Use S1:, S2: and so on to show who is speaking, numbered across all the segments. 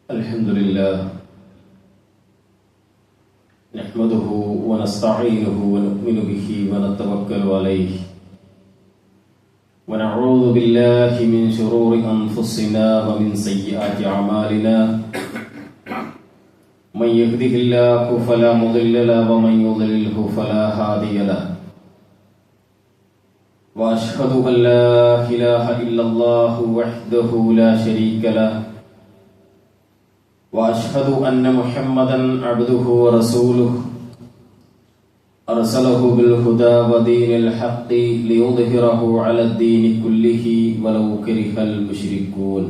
S1: الحمد لله نحمده ونستعينه ونؤمن به ونتوكل عليه ونعوذ بالله من شرور أنفسنا ومن سيئات أعمالنا من يهده الله فلا مضل له ومن يضلله فلا هادي له وأشهد أن لا إله إلا الله وحده لا شريك له وأشهد أن محمدا عبده ورسوله أرسله بالهدى ودين الحق ليظهره على الدين كله ولو كره المشركون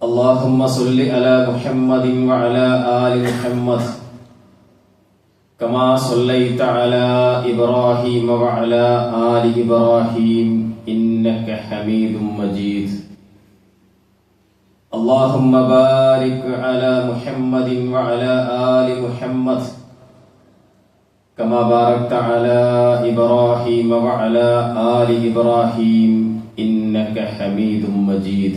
S1: اللهم صل على محمد وعلى آل محمد كما صليت على إبراهيم وعلى آل إبراهيم إنك حميد مجيد اللهم بارك على محمد وعلى آل محمد كما باركت على إبراهيم وعلى آل إبراهيم إنك حميد مجيد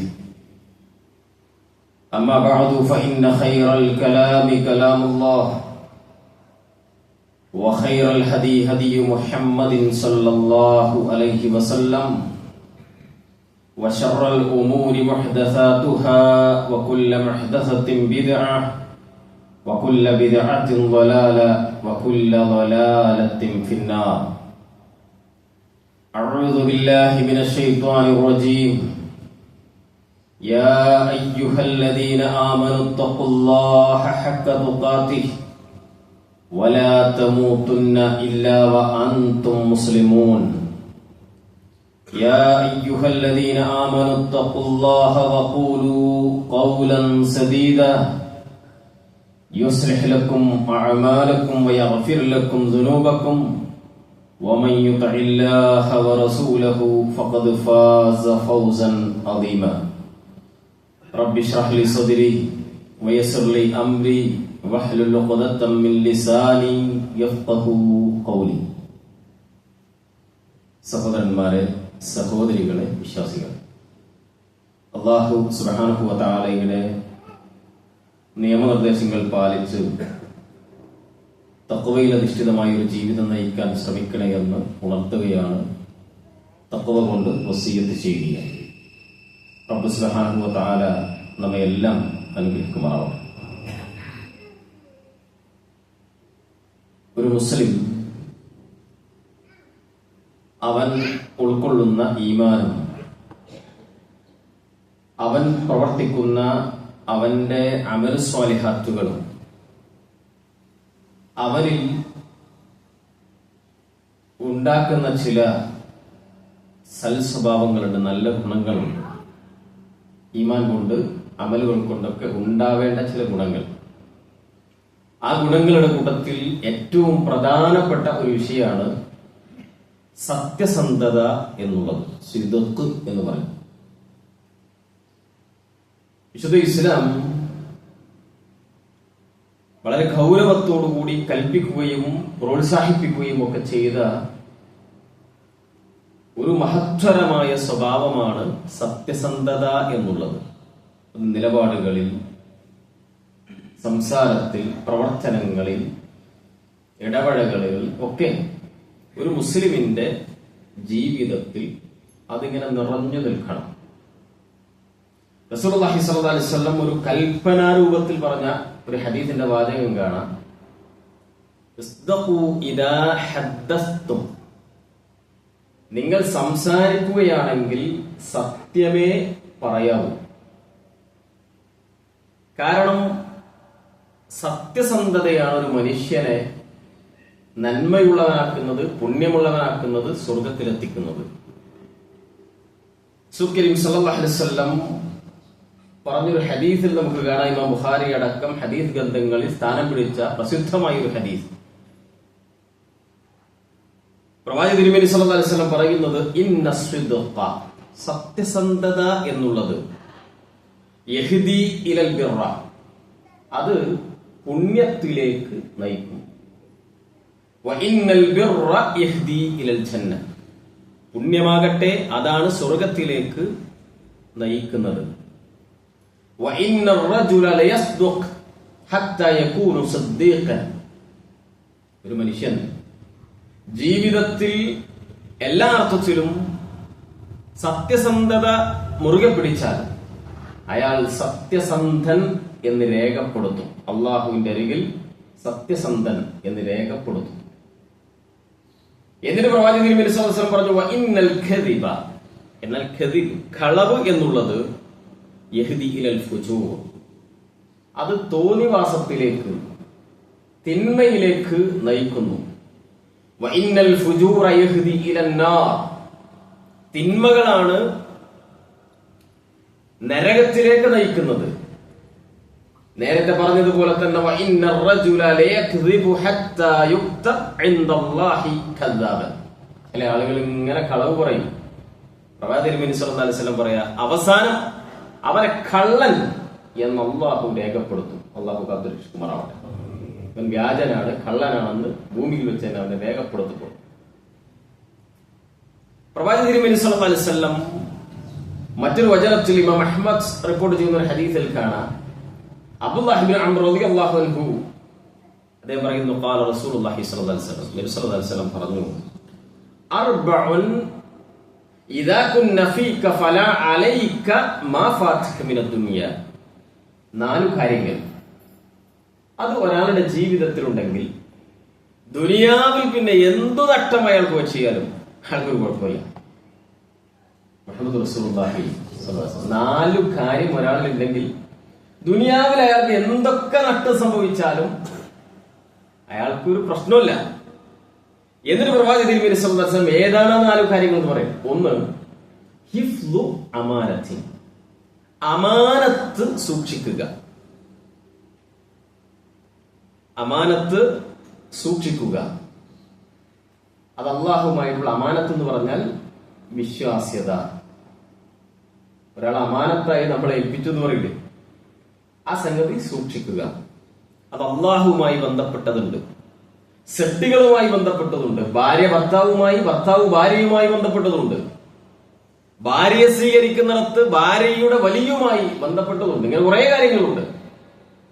S1: أما بعد فإن خير الكلام كلام الله وخير الهدي هدي محمد صلى الله عليه وسلم وشر الأمور محدثاتها وكل محدثة بدعة وكل بدعة ضلالة وكل ضلالة في النار أعوذ بالله من الشيطان الرجيم يا أيها الذين آمنوا اتقوا الله حق تقاته ولا تموتن إلا وأنتم مسلمون يا أيها الذين آمنوا اتقوا الله وقولوا قولا سديدا يصلح لكم أعمالكم ويغفر لكم ذنوبكم ومن يطع الله ورسوله فقد فاز فوزا عظيما رب اشرح لي صدري ويسر لي أمري واحلل عقدة من لساني يفقهوا قولي. സഹോദരന്മാരെ, സഹോദരികളെ, വിശ്വാസികൾ, അല്ലാഹു സുബ്ഹാനഹു വ തആലയുടെ നിയമനിർദ്ദേശങ്ങൾ പാലിച്ച് തഖ്വയിൽ അധിഷ്ഠിതമായ ഒരു ജീവിതം നയിക്കാൻ ശ്രമിക്കണേ എന്ന് ഉണർത്തുകയാണ്. തഖ്വ കൊണ്ട് വസിയ്യത്ത് ചെയ്യുകയാണ്. റബ്ബ് സുബ്ഹാനഹു വ തആല നമ്മെ എല്ലാം അനുഗ്രഹിക്കുമാറാവട്ടെ. ഒരു മുസ്ലിം അവൻ ഉൾക്കൊള്ളുന്ന ഈമാനും അവൻ പ്രവർത്തിക്കുന്ന അവന്റെ അമൽ സ്വാലിഹാത്തുകളും അവരിൽ ഉണ്ടാക്കുന്ന ചില സൽസ്വഭാവങ്ങളുണ്ട്, നല്ല ഗുണങ്ങളുണ്ട്. ഈമാൻ കൊണ്ട് അമലുകൾ കൊണ്ടൊക്കെ ഉണ്ടാവേണ്ട ചില ഗുണങ്ങൾ. ആ ഗുണങ്ങളുടെ കൂട്ടത്തിൽ ഏറ്റവും പ്രധാനപ്പെട്ട ഒരു വിഷയമാണ് സത്യസന്ധത എന്നുള്ളത്. സിദ്ഖ് എന്ന് പറയും. വിശുദ്ധ ഇസ്ലാം വളരെ ഗൗരവത്തോടുകൂടി കൽപ്പിക്കുകയും പ്രോത്സാഹിപ്പിക്കുകയും ഒക്കെ ചെയ്ത ഒരു മഹത്തരമായ സ്വഭാവമാണ് സത്യസന്ധത എന്നുള്ളത്. നിലപാടുകളിൽ, സംസാരത്തിൽ, പ്രവർത്തനങ്ങളിൽ, ഇടപഴകലുകൾ ഒക്കെ ഒരു മുസ്ലിമിന്റെ ജീവിതത്തിൽ അതിങ്ങനെ നിറഞ്ഞു നിൽക്കണം. റസൂലുള്ളാഹി സ്വല്ലല്ലാഹു അലൈഹി വസല്ലം ഒരു കൽപ്പനാരൂപത്തിൽ പറഞ്ഞ ഒരു ഹദീസിന്റെ വാചകം കാണാം. ഇസ്ദഖു ഇദാ ഹദ്ദസ്തും, നിങ്ങൾ സംസാരിക്കുകയാണെങ്കിൽ സത്യമേ പറയാവൂ. കാരണം സത്യസന്ധതയാണ് ഒരു മനുഷ്യനെ നന്മയുള്ളവനാക്കുന്നത്, പുണ്യമുള്ളവനാക്കുന്നത്, സ്വർഗത്തിലെത്തിക്കുന്നത്. കരീം സല്ലല്ലാഹു അലൈഹി വസല്ലം പറഞ്ഞൊരു ഹദീസിൽ നമുക്ക് കാണാം. ഇമാം ബുഖാരി അടക്കം ഹദീസ് ഗ്രന്ഥങ്ങളിൽ സ്ഥാനം പിടിച്ച പ്രസിദ്ധമായ ഒരു ഹദീസ്. പ്രവാചകൻ തിരുമേനി സല്ലല്ലാഹു അലൈഹി വസല്ലം പറയുന്നത്, ഇന്ന സിദ്ഖ, സത്യസന്ധത എന്നുള്ളത്, യഹ്ദി ഇലൽ ബിർറ, അത് പുണ്യത്തിലേക്ക് നയിക്കും. വഇന്നൽ ബിർറ യഹ്ദി ഇലൽ ജന്ന, പുണ്യമാകട്ടെ അതാണ് സ്വർഗത്തിലേക്ക് നയിക്കുന്നത്. وإن الرجل ليصدق حتى يكون صديقا. ഒരു മനുഷ്യൻ ജീവിതത്തിൽ എല്ലാ അർത്ഥത്തിലും സത്യസന്ധത മുറുകെ പിടിച്ചാൽ അയാൾ സത്യസന്ധൻ എന്ന് രേഖപ്പെടുത്തും. അള്ളാഹുവിന്റെ അരികിൽ സത്യസന്ധൻ എന്ന് രേഖപ്പെടുത്തും. എന്നിട്ട് പ്രവാചകൻ തിരുമേനി സ്വല്ലല്ലാഹു അലൈഹി വസല്ലം പറഞ്ഞു, വഇന്നൽ കദിബ, എന്നാൽ ഖദിബ്, കളവ് എന്നുള്ളത് യഹ്ദി ഇലൽ ഫുജൂർ, അത് തോന്നിവാസത്തിലേക്ക്, തിന്മയിലേക്ക് നയിക്കുന്നു. വഇന്നൽ ഫുജൂറ യഹ്ദി ഇലൻ നാർ, തിന്മകളാണ് നരകത്തിലേക്ക് നയിക്കുന്നത്. നേരത്തെ പറഞ്ഞതുപോലെ തന്നെ വഇന്നർ റജുല ലയക്ദിബു ഹത്താ യുക്തബ ഇൻദല്ലാഹി കദ്ദാബൻ. ചില ആളുകൾ ഇങ്ങനെ കളവ് പറയും. പ്രവാചകൻ തിരുമേനി സ്വല്ലല്ലാഹു അലൈഹി വസല്ലം പറയാ, അവസാനം അവരെ കള്ളൻ എന്ന് അള്ളാഹു രേഖപ്പെടുത്തും. അള്ളാഹു കാത്തുരക്ഷിക്കുമാറാവട്ടെ. അവൻ വ്യാജനാണ്, കള്ളനാണെന്ന് ഭൂമിയിൽ വെച്ച് തന്നെ അവനെ രേഖപ്പെടുത്തപ്പെടും. പ്രവാചകൻ തിരുമേനി സ്വല്ലല്ലാഹു അലൈഹി വസല്ലം മറ്റൊരു വചനത്തിൽ ഇമാം അഹ്മദ് റിപ്പോർട്ട് ചെയ്യുന്ന ഒരു ഹദീസിൽ കാണാം, അബ്ദുല്ലാഹി ഇബ്നു അംർ റളിയല്ലാഹു അൻഹു അദ്ദേഹം പറയുന്നു, ഖാല റസൂലുള്ളാഹി സ്വല്ലല്ലാഹു അലൈഹി വസല്ലം, നബി സ്വല്ലല്ലാഹു അലൈഹി വസല്ലം പറഞ്ഞു, അർബഉൻ ഇദാ കുന്ന ഫീക ഫലാ അലൈക മാ ഫാതക മിനദ് ദുനിയ. 4 കാര്യങ്ങൾ അത് ഒരാളുടെ ജീവിതത്തിലുണ്ടെങ്കിൽ ദുനിയാവിൽ പിന്നെ എന്തു നഷ്ടം അയാൾക്ക് വെച്ചാലും അയാൾക്കൊരു കുഴപ്പമില്ല. മുഹമ്മദ് റസൂലുള്ളാഹി സ്വല്ലല്ലാഹു അലൈഹി വസല്ലം 4 കാര്യം ഒരാളിലുണ്ടെങ്കിൽ ദുനിയാവിൽ അയാൾക്ക് എന്തൊക്കെ നഷ്ടം സംഭവിച്ചാലും അയാൾക്കൊരു പ്രശ്നമില്ല. എന്നിട്ട് പ്രവാചകൻ തിരുമേനി സ്വല്ലല്ലാഹു അലൈഹി വസല്ലം ഏതാണ് 4 കാര്യങ്ങൾ എന്ന് പറയും. ഒന്ന്, ഹിഫ്ളു അമാനത്തി, അമാനത്ത് സൂക്ഷിക്കുക. അമാനത്ത് സൂക്ഷിക്കുക, അത് അല്ലാഹുമായിട്ടുള്ള അമാനത്ത് എന്ന് പറഞ്ഞാൽ വിശ്വാസ്യത. ഒരാൾ അമാനത്തായി നമ്മളെ ഏൽപ്പിച്ചു എന്ന് പറയില്ലേ, ആ സംഗതി സൂക്ഷിക്കുക. അത് അല്ലാഹുവുമായി ബന്ധപ്പെട്ടതുണ്ട്, സൃഷ്ടികളുമായി ബന്ധപ്പെട്ടതുണ്ട്, ഭാര്യ ഭർത്താവുമായി, ഭർത്താവ് ഭാര്യയുമായി ബന്ധപ്പെട്ടതുണ്ട്, ഭാര്യയെ സ്വീകരിക്കുന്നിടത്ത് ഭാര്യയുടെ വലിയുമായി ബന്ധപ്പെട്ടതുണ്ട്. ഇങ്ങനെ കുറെ കാര്യങ്ങളുണ്ട്.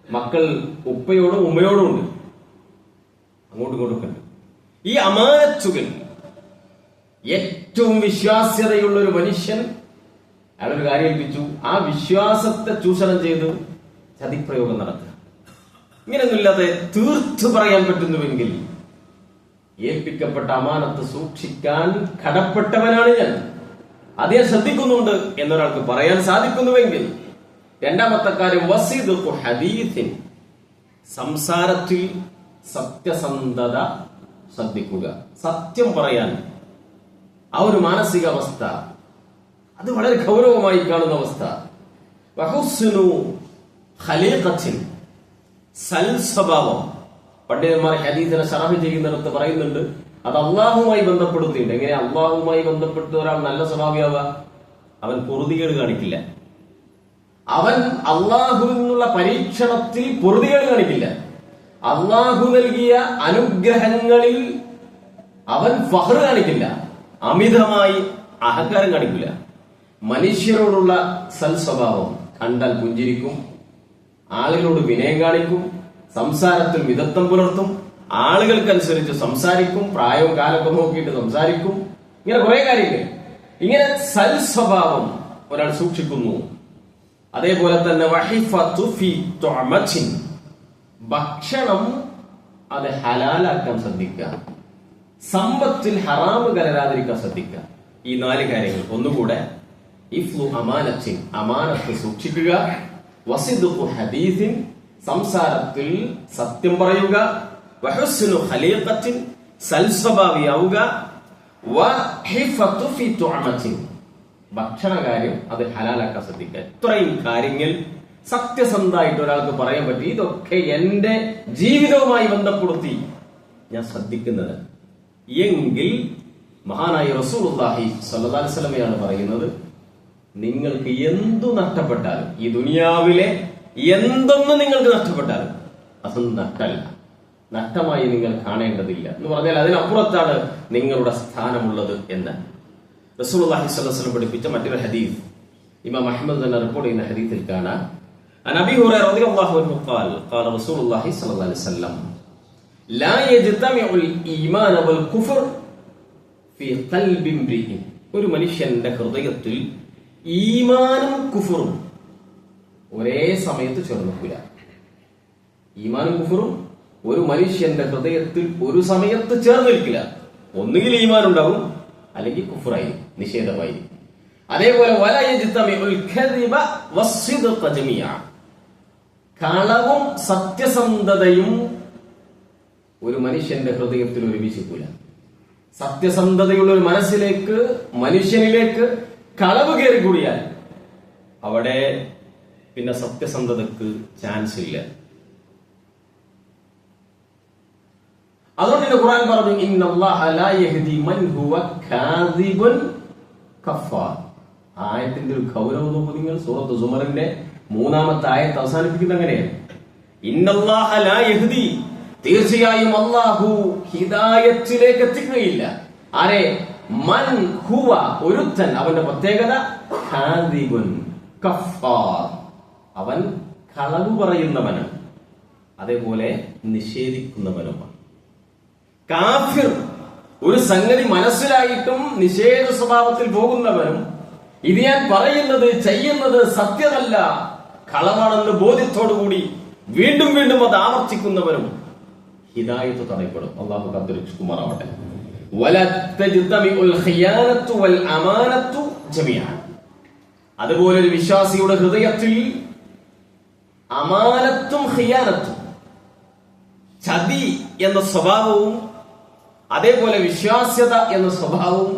S1: മക്കൾ ഉപ്പയോടും ഉമ്മയോടും ഉണ്ട്, അങ്ങോട്ടും ഇങ്ങോട്ടും ഉണ്ട്. ഈ അമാനത്തുകൾ ഏറ്റവും വിശ്വാസ്യതയുള്ള ഒരു മനുഷ്യൻ അയാളൊരു കാര്യം ഏൽപ്പിച്ചു, ആ വിശ്വാസത്തെ ചൂഷണം ചെയ്ത് ചതിപ്രയോഗം നടത്തുക. ഇങ്ങനെയൊന്നുമില്ലാതെ തീർത്തു പറയാൻ പറ്റുന്നുവെങ്കിൽ ഏൽപ്പിക്കപ്പെട്ട അമാനത്ത് സൂക്ഷിക്കാൻ കടപ്പെട്ടവനാണ് ഞാൻ, അതേ ശ്രദ്ധിക്കുന്നുണ്ട് എന്നൊരാൾക്ക് പറയാൻ സാധിക്കുന്നുവെങ്കിൽ. രണ്ടാമത്തെ കാര്യം വസിദുഖു ഹദീസിൻ, സംസാരത്തിൽ സത്യസന്ധത ശ്രദ്ധിക്കുക. സത്യം പറയാൻ ആ ഒരു മാനസികാവസ്ഥ അത് വളരെ ഗൗരവമായി കാണുന്ന അവസ്ഥ. വഹുസ്നു ഖലീഖത്തിൻ, സൽസ്വഭാവം. പണ്ഡിതന്മാർ ഹദീസിനെ ശറഹ് ചെയ്യുന്നിടത്ത് പറയുന്നുണ്ട്, അത് അള്ളാഹുമായി ബന്ധപ്പെടുത്തിയിട്ടുണ്ട്. എങ്ങനെ അള്ളാഹുമായി ബന്ധപ്പെട്ട ഒരാൾ നല്ല സ്വഭാവിയാവുക? അവൻ പൊറുതികേട് കാണിക്കില്ല. അവൻ അള്ളാഹുവിൽ നിന്നുള്ള പരീക്ഷണത്തിൽ പൊറുതികേട് കാണിക്കില്ല. അള്ളാഹു നൽകിയ അനുഗ്രഹങ്ങളിൽ അവൻ ഫഖ്ർ കാണിക്കില്ല, അമിതമായി അഹങ്കാരം കാണിക്കില്ല. മനുഷ്യരോടുള്ള സൽസ്വഭാവം, കണ്ടാൽ പുഞ്ചിരിക്കും, ആളുകളോട് വിനയം കാണിക്കും, സംസാരത്തിൽ മിതത്വം പുലർത്തും, ആളുകൾക്കനുസരിച്ച് സംസാരിക്കും, പ്രായവും കാലൊക്കെ നോക്കിയിട്ട് സംസാരിക്കും. ഇങ്ങനെ കുറെ കാര്യങ്ങൾ. ഇങ്ങനെ സൽസ്വഭാവം ഒരാൾ സൂക്ഷിക്കുന്നു. അതേപോലെ തന്നെ വഹിഫത്തു ഫീ തുഅമത്തിൻ, ഭക്ഷണം അത് ഹലാലാക്കാൻ ശ്രദ്ധിക്കുക, സമ്പത്തിൽ ഹറാമ് കലരാതിരിക്കാൻ ശ്രദ്ധിക്കുക. ഈ 4 കാര്യങ്ങൾ ഒന്നുകൂടെ: ഇഫ്ലു അമാനത്തിൻ, അമാനത്ത് സൂക്ഷിക്കുക; വസിദുഖു ഹദീസിൻ, സംസാരത്തിൽ സത്യം പറയുക; വഹുസ്നു ഖലീഖത്തിൻ, സൽസ്വഭാവിയാവുക; വഹിഫത്തു ഫീ തുഅമത്തിൻ, ഭക്ഷണകാര്യം അത് ഹലാലാക്കാൻ ശ്രദ്ധിക്കുക. ഇത്രയും കാര്യങ്ങൾ സത്യസന്ധമായിട്ട് ഒരാൾക്ക് പറയാൻ പറ്റി. ഇതൊക്കെ എന്റെ ജീവിതവുമായി ബന്ധപ്പെടുത്തി ഞാൻ ശ്രദ്ധിക്കുന്നത് എങ്കിൽ മഹാനായ റസൂലുള്ളാഹി സ്വല്ലല്ലാഹു അലൈഹി വസല്ലമയാണ് പറയുന്നത്, നിങ്ങൾക്ക് എന്തു നഷ്ടപ്പെട്ടാലും, ഈ ദുനിയാവിലെ എന്തൊന്ന് നിങ്ങൾക്ക് നഷ്ടപ്പെട്ടാലും അതൊന്നും നഷ്ടമല്ല, നഷ്ടമായി നിങ്ങൾ കാണേണ്ടതില്ല എന്ന് പറഞ്ഞാൽ അതിനപ്പുറത്താണ് നിങ്ങളുടെ സ്ഥാനമുള്ളത് എന്ന് റസൂലുള്ളാഹി സ്വല്ലല്ലാഹു അലൈഹി വസല്ലം പഠിപ്പിച്ച മറ്റൊരു ഹദീസ് ഇമാം അഹ്മദ് തന്നെ റിപ്പോർട്ട് ചെയ്യുന്ന ഹദീസിൽ കാണാം, عن أبي هريرة رضي الله عنه قال قال رسول الله صلى الله عليه وسلم لا يجتمع الإيمان والكفر في قلب امرئ ഒരു മനുഷ്യന്റെ ഹൃദയത്തിൽ ഈമാനും കുഫറും ഒരേ സമയത്ത് ചേർന്നില്ല. ഈമാനും കുഫറും ഒരു മനുഷ്യന്റെ ഹൃദയത്തിൽ ഒരു സമയത്ത് ചേർന്നിരിക്കില്ല. ഒന്നുകിൽ ഈമാൻ ഉണ്ടാവും, അല്ലെങ്കിൽ കുഫറായി, നിഷേധമായി. അതേപോലെ കളവും സത്യസന്ധതയും ഒരു മനുഷ്യന്റെ ഹൃദയത്തിൽ ഒരുമിച്ചിട്ടില്ല. സത്യസന്ധതയുള്ള ഒരു മനുഷ്യനിലേക്ക് കളവ് കയറി കൂടിയാൽ അവിടെ പിന്നെ സത്യസന്ധതക്ക് ചാൻസ് ഇല്ല. അതുകൊണ്ട് ഖുർആൻ പറഞ്ഞു ഇന്നല്ലാഹ ലാ യഹ്ദി മൻ ഹുവ കാദിബുൻ കഫാർ. ആയത്തിന്റെ ഒരു ഗൗരവം നോക്കൂ നിങ്ങൾ. സൂറത്ത് സുമറിന്റെ 3-ാമത്തെ ആയത്ത് അവസാനിപ്പിക്കുന്നത് അങ്ങനെയാണ്. ഇന്നല്ലാഹ ലാ യഹ്ദി, തീർച്ചയായും അല്ലാഹു ഹിദായത്തിലേക്ക് എത്തിക്കുകയില്ല. ആരെ? മൻ ഹുവ, ഒരുത്തൻ, അവന്റെ പ്രത്യേകത കാദിബുൻ കഫാർ, അവൻ കളവ് പറയുന്നവനും അതേപോലെ നിഷേധിക്കുന്നവനുമാണ്. കാഫിർ, ഒരു സംഗതി മനസ്സിലായിട്ടും നിഷേധ സ്വഭാവത്തിൽ പോകുന്നവനും ഇത് ഞാൻ പറയുന്നത് ചെയ്യുന്നത് സത്യമല്ല, കളവാണെന്ന് ബോധ്യത്തോടുകൂടി വീണ്ടും വീണ്ടും അത് ആവർത്തിക്കുന്നവരും ഹിദായത്ത് തടയപ്പെടും. അല്ലാഹു കാത്തുരക്ഷിക്കുമാറാവട്ടെ. അതുപോലെ ഒരു വിശ്വാസിയുടെ ഹൃദയത്തിൽ അമാനത്തും ഖിയാനത്തും, ചതി എന്ന സ്വഭാവവും അതേപോലെ വിശ്വാസ്യത എന്ന സ്വഭാവവും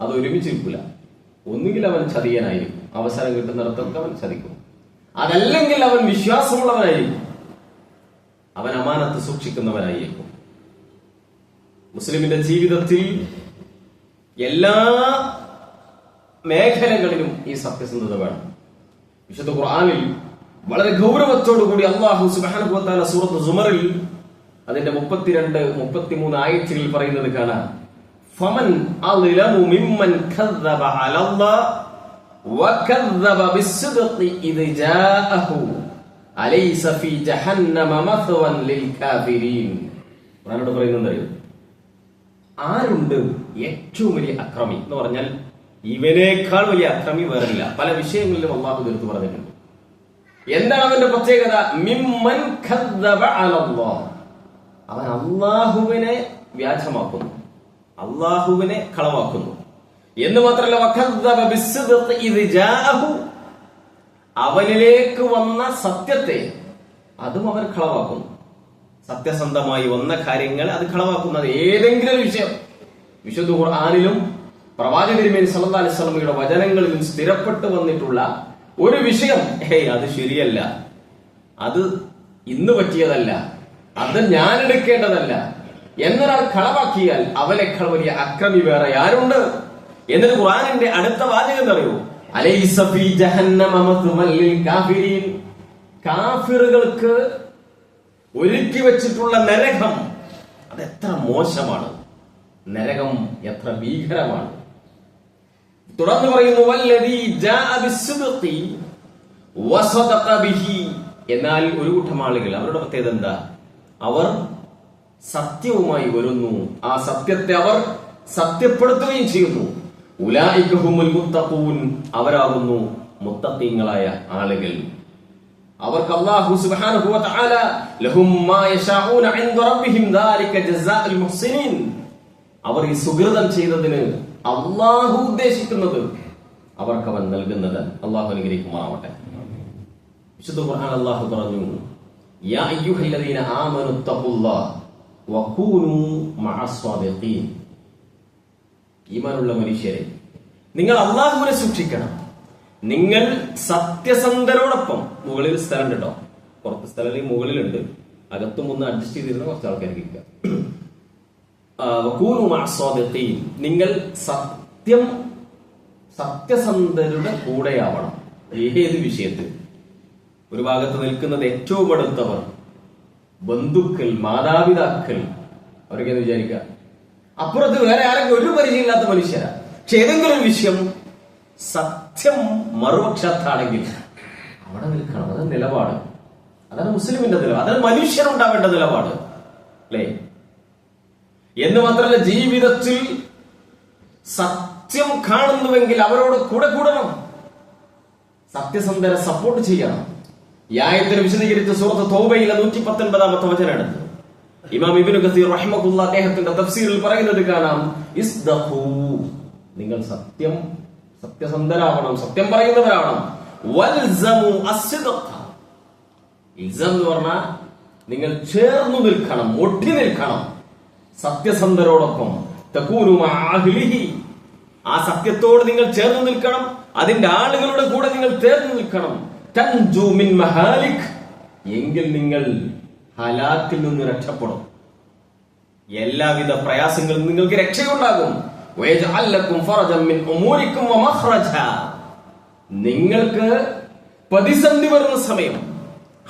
S1: അത് ഒരുമിച്ചിരിക്കില്ല. ഒന്നുകിൽ അവൻ ചതിയനായിരിക്കും, അവസരം കിട്ടുന്നിടത്തൊക്കെ അവൻ ചതിക്കും. അതല്ലെങ്കിൽ അവൻ വിശ്വാസമുള്ളവനായിരിക്കും, അവൻ അമാനത്ത് സൂക്ഷിക്കുന്നവനായിരിക്കും. മുസ്ലിമിന്റെ ജീവിതത്തിൽ എല്ലാ മേഖലകളിലും ഈ സത്യസന്ധത വേണം. വിശുദ്ധ ഖുർആനിൽ വളരെ ഗൗരവത്തോടുകൂടി അല്ലാഹു സുബ്ഹാനഹു വ തആല സൂറത്ത് സുമറിൽ അതിന്റെ 32-33 ആയത്തുകളിൽ പറയുന്നത് കാണാം. ഫമൻ അളിലമു മിമ്മൻ കദ്ദബ അലല്ലാഹ് വകദ്ദബ ബിസ്സിദ്ഖി ഇദ് ജാഅഹു അലൈസ ഫീ ജഹന്നമ മഥവൻ ലിൽ കാഫിരീൻ. ഖുർആനോട് പറയുന്നത് ആരുണ്ട് ഏറ്റവും വലിയ അക്രമി എന്ന് പറഞ്ഞാൽ ഇവനേക്കാൾ വലിയ അക്രമി വേറില്ല. പല വിഷയങ്ങളിലും അല്ലാഹു തീർത്തു പറഞ്ഞിട്ടുണ്ട്. എന്താണ് അവന്റെ പ്രത്യേകത? മിമ്മൻ കദ്ദബ അലല്ലാഹ്, അവൻ അള്ളാഹുവിനെ വ്യാജമാക്കുന്നു, അള്ളാഹുവിനെ കളവാക്കുന്നു എന്ന് മാത്രമല്ല, വകദ്ദബ ബിസ്സിദ്ഖി ഇദ് ജാഅഹു, അവനിലേക്ക് വന്ന സത്യത്തെ അതും അവൻ കളവാക്കുന്നു. സത്യസന്ധമായി വന്ന കാര്യങ്ങൾ അത് കളവാക്കുന്നത് ഏതെങ്കിലും ഒരു വിഷയം വിശുദ്ധ ഖുർആനിലും പ്രവാചക തിരുമേനി സല്ലല്ലാഹു അലൈഹി വസല്ലമയുടെ വചനങ്ങളിലും സ്ഥിരപ്പെട്ടു വന്നിട്ടുള്ള ഒരു വിഷയം, അത് ശരിയല്ല, അത് ഇന്ന് പറ്റിയതല്ല, അത് ഞാൻ എടുക്കേണ്ടതല്ല എന്നൊരാൾ കളവാക്കിയാൽ അവനേക്കാൾ വലിയ അക്രമി വേറെ ആരുണ്ട്? എന്നിട്ട് ഖുർആനിന്റെ അടുത്ത വാചകം അറിയൂ, അലൈസ ഫീ ജഹന്നമ മത്വൽ ലിൽ കാഫിരീൻ, കാഫിറുകൾക്ക് ഒരുക്കി വെച്ചിട്ടുള്ള നരകം അത് എത്ര മോശമാണ്, നരകം എത്ര ഭീകരമാണ്. തുടർന്ന് പറയുന്നു വല്ലദീ ജാഅ ബിസ്സിദ്ഖി വസദഖ ബിഹി, എന്നാൽ ഒരു കൂട്ടം ആളുകൾ അവരുടെ പ്രത്യേകത എന്താ? അവർ സത്യവുമായി വരുന്നു, ആ സത്യത്തെ അവർ സത്യപ്പെടുത്തുകയും ചെയ്യുന്നു. ഉലൈക ഹുമുൽ മുത്തഖൂൻ, അവരാകുന്നു മുത്തഖീങ്ങളായ ആളുകൾ. അവർക്ക് അല്ലാഹു സുബ്ഹാനഹു വ തആല ലഹും മാ യശാഊന ഇൻദ റബ്ബിഹിം ദാലിക ജസാഉൽ മുഹ്സിനീൻ, അവർ ഈ സുകൃതം ചെയ്തതിന് അല്ലാഹു ഉദ്ദേശിക്കുന്നത് അവർക്ക് അവൻ നൽകുന്നത്. അല്ലാഹു അനുഗ്രഹിക്കുമാറാവട്ടെ. വിശുദ്ധ ഖുർആൻ അല്ലാഹു പറഞ്ഞു, യാ അയ്യുഹല്ലദീന ആമനു തഖുല്ലാഹ വകൂനൂ മഅസ്സാദിഖീൻ, ഈമാനുള്ള മനുഷ്യരെ നിങ്ങൾ അല്ലാഹുവിനെ സൂക്ഷിക്കണം, നിങ്ങൾ സത്യസന്ധരോടൊപ്പം. മുകളിൽ സ്ഥലം കേട്ടോ, പുറത്ത് സ്ഥലം മുകളിലുണ്ട്, അകത്തും ഒന്ന് അഡ്ജസ്റ്റ് ചെയ്തിരുന്ന കുറച്ച് ആൾക്കാർക്ക് ഇരിക്കുക. വകൂനൂ മഅസ്സാദിഖീൻ, നിങ്ങൾ സത്യസന്ധരുടെ കൂടെയാവണം. ഏത് വിഷയത്തിൽ? ഒരു ഭാഗത്ത് നിൽക്കുന്നത് ഏറ്റവും അടുത്തവർ, ബന്ധുക്കൾ, മാതാപിതാക്കൾ, അവരൊക്കെ വിചാരിക്കുക അപ്പുറത്ത് വേറെ ആരെങ്കിലും ഒരു പരിചയമില്ലാത്ത മനുഷ്യരാ. പക്ഷെ ഏതെങ്കിലും ഒരു വിഷയം സത്യം മറുപക്ഷത്താണെങ്കിൽ അവിടെ നിൽക്കണം. അതാണ് നിലപാട്. അതാണ് മുസ്ലിമിന്റെ നിലപാട്. അതാണ് മനുഷ്യനുണ്ടാവേണ്ട നിലപാട്, അല്ലേ? എന്ന് മാത്രമല്ല, ജീവിതത്തിൽ സത്യം കാണുന്നുവെങ്കിൽ അവരോട് കൂടെ കൂടണം, സത്യസന്ധരെ സപ്പോർട്ട് ചെയ്യണം. ഈ ആയത്തിനെ വിശദീകരിച്ച സൂറത്ത് തൗബയിലെ 119-ാമത്തെ വചനമാണ്. ഇമാം ഇബ്നു കസീർ റഹിമഹുല്ലാഹ് അദ്ദേഹത്തിന്റെ തഫ്സീറിൽ പറയുന്നത് കാണാം, ഇസ്ദഖൂ, നിങ്ങൾ സത്യസന്ധരാവണം, സത്യം പറയുന്നവരാവണം. വൽസമു അസ്ദിഖ, ഇൽസം എന്ന് പറഞ്ഞാൽ നിങ്ങൾ ചേർന്നു നിൽക്കണം, ഒട്ടി നിൽക്കണം സത്യസന്ധരോടൊപ്പം. തകൂനു മഅഅഹ്ലിഹി, ആ സത്യത്തോട് നിങ്ങൾ ചേർന്ന് നിൽക്കണം, അതിന്റെ ആളുകളുടെ കൂടെ നിങ്ങൾ ചേർന്ന് നിൽക്കണം. തൻജു മിൻ മഹാലിക്, എങ്കിൽ നിങ്ങൾ ഹലാക്കിൽ നിന്ന് രക്ഷപ്പെടും, എല്ലാവിധ പ്രയാസങ്ങളും നിങ്ങൾക്ക് രക്ഷയുണ്ടാകും. വയജ്അൽ ലക്കും ഫറജൻ മിൻ ഉമൂരിക്കും വമഖ്റജ, നിങ്ങൾക്ക് പ്രതിസന്ധി വരുന്ന സമയം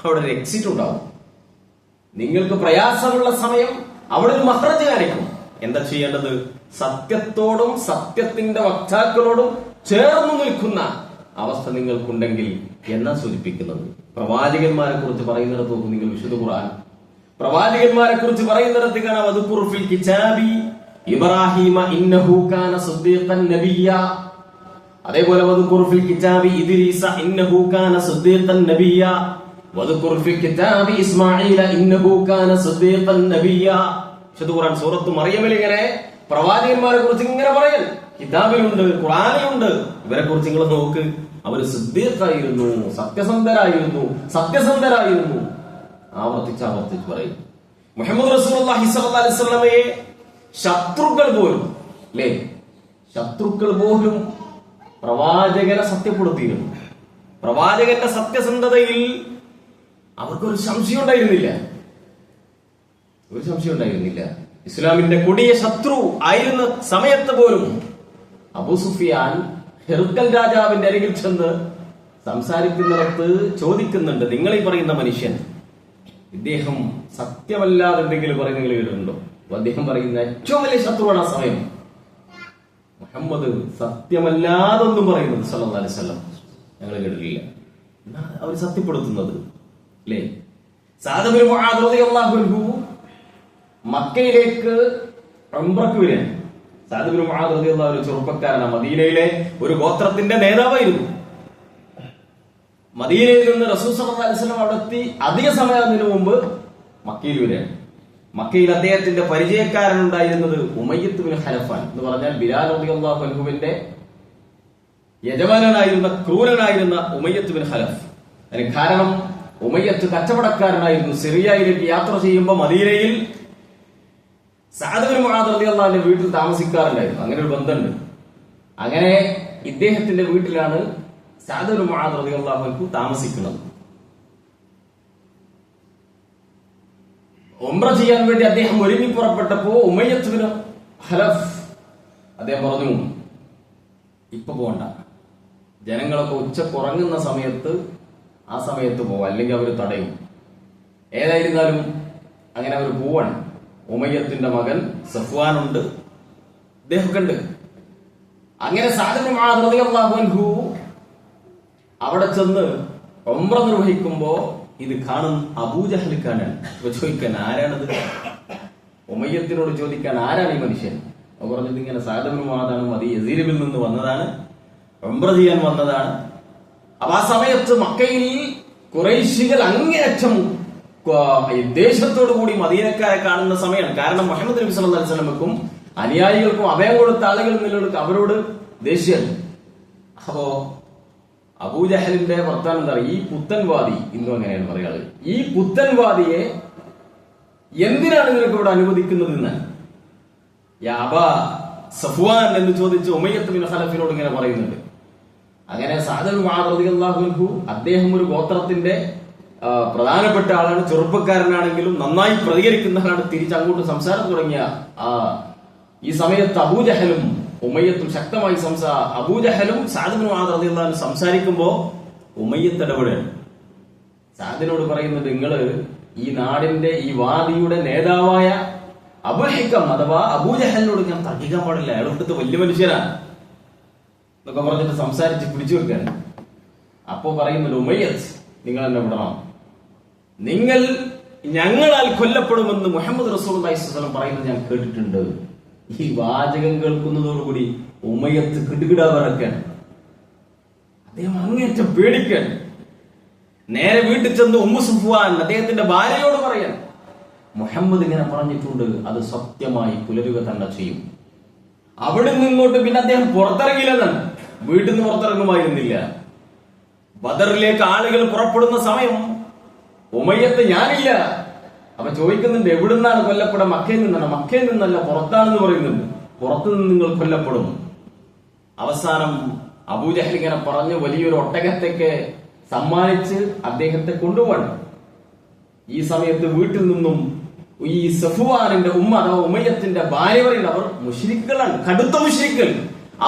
S1: അവിടെ ഒരു എക്സിറ്റ് ഉണ്ടാവും. നിങ്ങൾക്ക് പ്രയാസമുള്ള സമയം അവിടെ ഒരു മഖ്റജ് കാണിക്കും. എന്താ ചെയ്യേണ്ടത്? സത്യത്തോടും സത്യത്തിന്റെ വക്താക്കളോടും ചേർന്നു നിൽക്കുന്ന അവസ്ഥ നിങ്ങൾക്കുണ്ടെങ്കിൽ എന്നാ സൂചിപ്പിക്കുന്നത്? പ്രവാചകന്മാരെ കുറിച്ച് പറയുന്നിടത്ത് നോക്കും നിങ്ങൾ വിശുദ്ധ ഖുർആൻ. പ്രവാചകന്മാരെ കുറിച്ച് പറയുന്നിടത്ത് കാണാം, വദ്കുർ ഫിൽ കിതാബി ഇബ്രാഹീമ ഇന്നഹു കാന സിദ്ദീഖൻ നബിയ്യ. അതേപോലെ വദ്കുർ ഫിൽ കിതാബി ഇദ്രീസ ഇന്നഹു കാന സിദ്ദീഖൻ നബിയ്യ. വദ്കുർ ഫിൽ കിതാബി ഇസ്മാഈല ഇന്നഹു കാന സിദ്ദീഖൻ നബിയ്യ. വിശുദ്ധ ഖുർആൻ സൂറത്ത് മറിയമിൽ ഇങ്ങനെ പ്രവാചകന്മാരെ കുറിച്ച് ഇങ്ങനെ പറയൽ കിതാബിലുണ്ട്, ഖുർആനിലുണ്ട്. ഇവരെ കുറിച്ച് നിങ്ങൾ നോക്ക്, അവര് സിദ്ദീഖായിരുന്നു, സത്യസന്ധരായിരുന്നു. ആവർത്തിച്ച് പറയും. മുഹമ്മദ് റസൂലുള്ളാഹി സ്വല്ലല്ലാഹി അലൈഹി വസല്ലമയെ ശത്രുക്കൾ പോലും പ്രവാചകനെ സത്യപ്പെടുത്തിയിരുന്നു. പ്രവാചകന്റെ സത്യസന്ധതയിൽ അവർക്കൊരു സംശയം ഉണ്ടായിരുന്നില്ല. ഇസ്ലാമിന്റെ കൊടിയ ശത്രു ആയിരുന്ന സമയത്ത് പോലും അബൂ സുഫിയാൻ ഹെർക്കൽ രാജാവിന്റെ അരികിൽ ചെന്ന് സംസാരിക്കുന്നിടത്ത് ചോദിക്കുന്നുണ്ട്, നിങ്ങൾ ഈ പറയുന്ന മനുഷ്യൻ ഇദ്ദേഹം സത്യമല്ലാതെ എന്തെങ്കിലും പറയുന്ന നിങ്ങൾ കേട്ടിട്ടുണ്ടോ? അദ്ദേഹം പറയുന്ന ഏറ്റവും വലിയ ശത്രുവാണ് ആ സമയം. മുഹമ്മദ് സത്യമല്ലാതൊന്നും പറയുന്നത് സല്ലല്ലാഹു അലൈഹി വസല്ലം ഞങ്ങൾ കേട്ടിട്ടില്ല. അവർ സത്യപ്പെടുത്തുന്നത്, അല്ലേ? സഅദ് ബിൻ മുആദ് റളിയല്ലാഹു അൻഹു മക്കയിലേക്ക് ഉംറക്ക് വരാൻ. സഅദ് ബിൻ മുആദ് റളിയല്ലാഹു അൻഹു ചെറുപ്പക്കാരനാണ്, മദീനയിലെ ഒരു ഗോത്രത്തിന്റെ നേതാവായിരുന്നു. മദീനയിൽ നിന്ന് റസൂൽ സല്ലല്ലാഹു അലൈഹി വസല്ലം അവിടെ എത്തി അധിക സമയത്തിന് മുമ്പ് മക്കയിൽ വരാൻ. മക്കയിൽ അദ്ദേഹത്തിന്റെ പരിചയക്കാരനുണ്ടായിരുന്നത് ഉമയ്യത്ത് ബിൻ ഖലഫാൻ എന്ന് പറഞ്ഞാൽ ബിലാൽ റളിയല്ലാഹു അൻഹുവിന്റെ യജമാനനായിരുന്ന ക്രൂരനായിരുന്ന ഉമയ്യത്ത് ബിൻ ഖലഫ്. അതിന് കാരണം ഉമയ്യത്ത് കച്ചവടക്കാരനായിരുന്നു. സിറിയയിലേക്ക് യാത്ര ചെയ്യുമ്പോൾ മദീനയിൽ സഅദ് ബിൻ മുആദ് റളിയല്ലാഹു അൻഹുവിന്റെ വീട്ടിൽ താമസിക്കാറുണ്ടായിരുന്നു. അങ്ങനെ ഒരു ബന്ധമുണ്ട്. അങ്ങനെ ഇദ്ദേഹത്തിന്റെ വീട്ടിലാണ് സഅദ് ബിൻ മുആദ് റളിയല്ലാഹു അൻഹു താമസിക്കുന്നത്. ഉംറ ചെയ്യാൻ വേണ്ടി അദ്ദേഹം ഒരുങ്ങി പുറപ്പെട്ടപ്പോ ഉമയ്യത്ത് ബിൻ ഖലഫ് അദ്ദേഹം പറഞ്ഞു, ഇപ്പൊ പോകണ്ട, ജനങ്ങളൊക്കെ ഉച്ചക്കുറങ്ങുന്ന സമയത്ത് ആ സമയത്ത് പോവാം, അല്ലെങ്കിൽ അവർ തടയും. ഏതായിരുന്നാലും അങ്ങനെ അവർ പോവാണ്. ഉമയ്യത്തിന്റെ മകൻ സഫ്വാനുണ്ട്, അദ്ദേഹമൊക്കെ ഉണ്ട്. അങ്ങനെ സഅദ് ബിൻ മുആദ് റളിയല്ലാഹു അൻഹു അവിടെ ചെന്ന് ഉംറ നിർവഹിക്കുമ്പോ ഇത് കാണും അബൂജഹലിക്കാനാണ്. ഇപ്പൊ ചോദിക്കാൻ ആരാണത്? ഉമയ്യത്തിനോട് ചോദിക്കാൻ ആരാണ് ഈ മനുഷ്യൻ? അവർ പറഞ്ഞത് ഇങ്ങനെ സഅദ് ബിൻ മുആദാണ്, അത് യസീരിബിൽ നിന്ന് വന്നതാണ്, ഉംറ ചെയ്യാൻ വന്നതാണ്. അപ്പൊ ആ സമയത്ത് മക്കയിൽ ഖുറൈശികൾ അങ്ങേയറ്റം ദേശത്തോടു കൂടി മദീനക്കാരെ കാണുന്ന സമയമാണ്. കാരണം മുഹമ്മദ് നബി സല്ലല്ലാഹു അലൈഹി വസല്ലമക്കും അനുയായികൾക്കും അഭയം കൊടുത്ത ആളുകൾ അവരോട് ദേഷ്യം. അപ്പോ അബൂജഹലിന്റെ വർത്താനം എന്താ പറയുക? ഈ പുത്തൻവാദി, ഇന്നും അങ്ങനെയാണ് പറയാറ്, ഈ പുത്തൻവാദിയെ എന്തിനാണ് നിനക്ക് ഇവിടെ അനുവദിക്കുന്നത് എന്ന് യാബാ സഫ്വാൻ എന്ന് ചോദിച്ച് ഉമയ്യത്ത് ബിൻ ഖലഫിനോട് ഇങ്ങനെ പറയുന്നുണ്ട്. അങ്ങനെ സഅദ് ബിൻ മുആദ് റളിയല്ലാഹു അൻഹു അദ്ദേഹം ഒരു ഗോത്രത്തിന്റെ പ്രധാനപ്പെട്ട ആളാണ്, ചെറുപ്പക്കാരനാണെങ്കിലും നന്നായി പ്രതികരിക്കുന്ന ആളാണ്. തിരിച്ചങ്ങോട്ട് സംസാരം തുടങ്ങിയ ഈ സമയത്ത് അബൂജഹലും ഉമയ്യത്തും ശക്തമായി അബൂജഹലും സഅദ് ബിൻ മുആദ് റളിയല്ലാഹു അൻഹു സംസാരിക്കുമ്പോ ഉമയ്യത്ത് ഇടപെടുകയാണ്. സഅദിനോട് പറയുന്നത്, നിങ്ങള് ഈ നാടിന്റെ ഈ വാദിയുടെ നേതാവായ അബുൽ ഹിക്കം അഥവാ അബൂജഹലിനോട് ഞാൻ തർക്കിക്കാൻ പാടില്ല, അയാൾ ഇവിടുത്തെ വലിയ മനുഷ്യരാണ് എന്നൊക്കെ പറഞ്ഞിട്ട് സംസാരിച്ച് പിടിച്ചു വെക്കാണ്. അപ്പോ പറയുന്നുണ്ട്, ഉമയ്യത്ത് നിങ്ങൾ എന്നെ വിടണം, നിങ്ങൾ ഞങ്ങളാൽ കൊല്ലപ്പെടുമെന്ന് മുഹമ്മദ് റസൂലുള്ളാഹി സ്വല്ലല്ലാഹു അലൈഹി വസല്ലം പറയുന്നത് ഞാൻ കേട്ടിട്ടുണ്ട്. ഈ വാചകം കേൾക്കുന്നതോടുകൂടി ഉമയ്യത്ത് കിടുകിടാ വിറക്കാൻ, അദ്ദേഹം അങ്ങേറ്റം പേടിക്കാൻ, നേരെ വീട്ടിൽ ചെന്ന് ഉമ്മു സുഫ്വാൻ അദ്ദേഹത്തിന്റെ ഭാര്യയോട് പറയാൻ, മുഹമ്മദ് ഇങ്ങനെ പറഞ്ഞിട്ടുണ്ട്, അത് സത്യമായി പുലരുക തന്നെ ചെയ്യും. അവിടെ നിന്നിങ്ങോട്ട് പിന്നെ അദ്ദേഹം പുറത്തിറങ്ങിയില്ലെന്നാണ്, വീട്ടിൽ നിന്ന് പുറത്തിറങ്ങുമായിരുന്നില്ല. ബദറിലേക്ക് ആളുകൾ പുറപ്പെടുന്ന സമയം ഉമയ്യത്ത് ഞാനില്ല. അപ്പൊ ചോദിക്കുന്നുണ്ട്, എവിടുന്നാണ് കൊല്ലപ്പെടാൻ? മക്കയിൽ നിന്നാണ്. മക്കയിൽ നിന്നല്ല, പുറത്താണെന്ന് പറയുന്നുണ്ട്. പുറത്തു നിന്ന് നിങ്ങൾ കൊല്ലപ്പെടും. അവസാനം അബൂജഹൽ ഇങ്ങനെ പറഞ്ഞ് വലിയൊരു ഒട്ടകത്തേക്ക് സമ്മാനിച്ച് അദ്ദേഹത്തെ കൊണ്ടുപോകണം. ഈ സമയത്ത് വീട്ടിൽ നിന്നും ഈ സഫ്വാനിന്റെ ഉമ്മ അഥവാ ഉമയ്യത്തിന്റെ ഭാര്യ പറയുന്നത്, അവർ മുശ്രിക്കുകളാണ്, കടുത്ത മുശ്രിക്കുകൾ.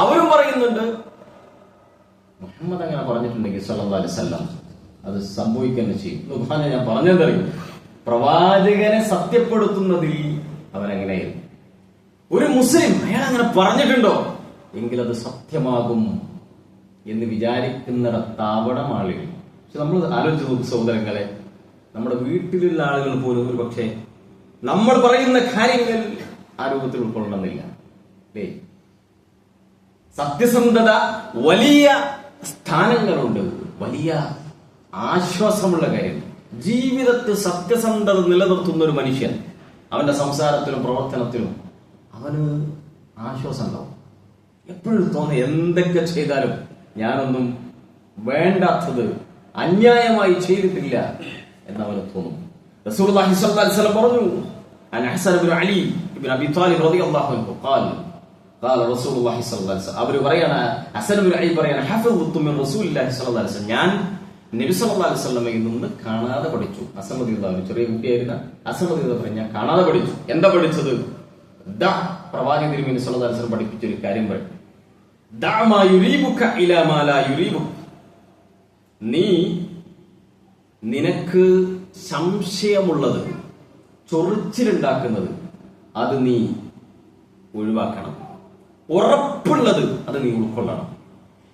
S1: അവരും പറയുന്നുണ്ട്, മുഹമ്മദ് അങ്ങനെ പറഞ്ഞിട്ടുണ്ടെങ്കിൽ സല്ലല്ലാഹു അലൈഹി വസല്ലം അത് സംഭവിക്കാൻ ചെയ്യും. ഞാൻ പറഞ്ഞതറിയും, പ്രവാചകനെ സത്യപ്പെടുത്തുന്നതിൽ അവനെങ്ങനെയായിരുന്നു. ഒരു മുസ്ലിം അയാൾ അങ്ങനെ പറഞ്ഞിട്ടുണ്ടോ എങ്കിൽ അത് സത്യമാകും എന്ന് വിചാരിക്കുന്നിടത്താവണം ആളുകൾ. പക്ഷെ നമ്മൾ ആലോചിച്ച് നോക്കും സഹോദരങ്ങളെ, നമ്മുടെ വീട്ടിലുള്ള ആളുകൾ പോലും ഒരു പക്ഷേ നമ്മൾ പറയുന്ന കാര്യങ്ങൾ ആ രൂപത്തിൽ ഉൾക്കൊള്ളണമെന്നില്ല. അല്ലേ? സത്യസന്ധത വലിയ സ്ഥാനങ്ങളുണ്ട്, വലിയ ആശ്വാസമുള്ള കാര്യം. ജീവിതത്തിൽ സത്യസന്ധത നിലനിർത്തുന്ന ഒരു മനുഷ്യൻ, അവന്റെ സംസാരത്തിലും പ്രവർത്തനത്തിലും അവന് ആശ്വാസം ഉണ്ടാവും. എപ്പോഴും തോന്നുന്നു, എന്തൊക്കെ ചെയ്താലും ഞാനൊന്നും വേണ്ടാത്തത് അന്യായമായി ചെയ്തിട്ടില്ല എന്നവന് തോന്നും. റസൂലുള്ളാഹി സ്വല്ലല്ലാഹു അലൈഹി വസല്ലം പറഞ്ഞു, അൻ ഹസൻ ഇബ്നു അലി ഇബ്നു അബി ത്വാലിബ് റളിയല്ലാഹു അൻഹു ഖാല റസൂലുള്ളാഹി സ്വല്ലല്ലാഹു അലൈഹി വസല്ലം, അവർ പറയാണ്, ഹസൻ ഇബ്നു അലി പറയാണ്, ഹഫിദ്തു മിൻ റസൂലില്ലാഹി സ്വല്ലല്ലാഹു അലൈഹി വസല്ലം, ഞാൻ നബി സല്ലല്ലാഹു അലൈഹി വസല്ലമയിൽ നിന്ന് കാണാതെ പഠിച്ചു. ഹസൻ റളിയല്ലാഹു അൻഹു ചെറിയ കുട്ടിയായിരുന്ന ഹസൻ റളിയല്ലാഹു അൻഹു ഞാൻ കാണാതെ പഠിച്ചു. എന്താ പഠിച്ചത്? പ്രവാചകൻ തിരുമേനി സല്ലല്ലാഹു അലൈഹി വസല്ലം പഠിപ്പിച്ച ഒരു കാര്യം പറയും, ദഅ മാ യുരീബുക ഇലാ മാ ലാ യുരീബുക. നീ നിനക്ക് സംശയമുള്ളത്, ചൊറിച്ചിലുണ്ടാക്കുന്നത് അത് നീ ഒഴിവാക്കണം. ഉറപ്പുള്ളത് അത് നീ ഉൾക്കൊള്ളണം.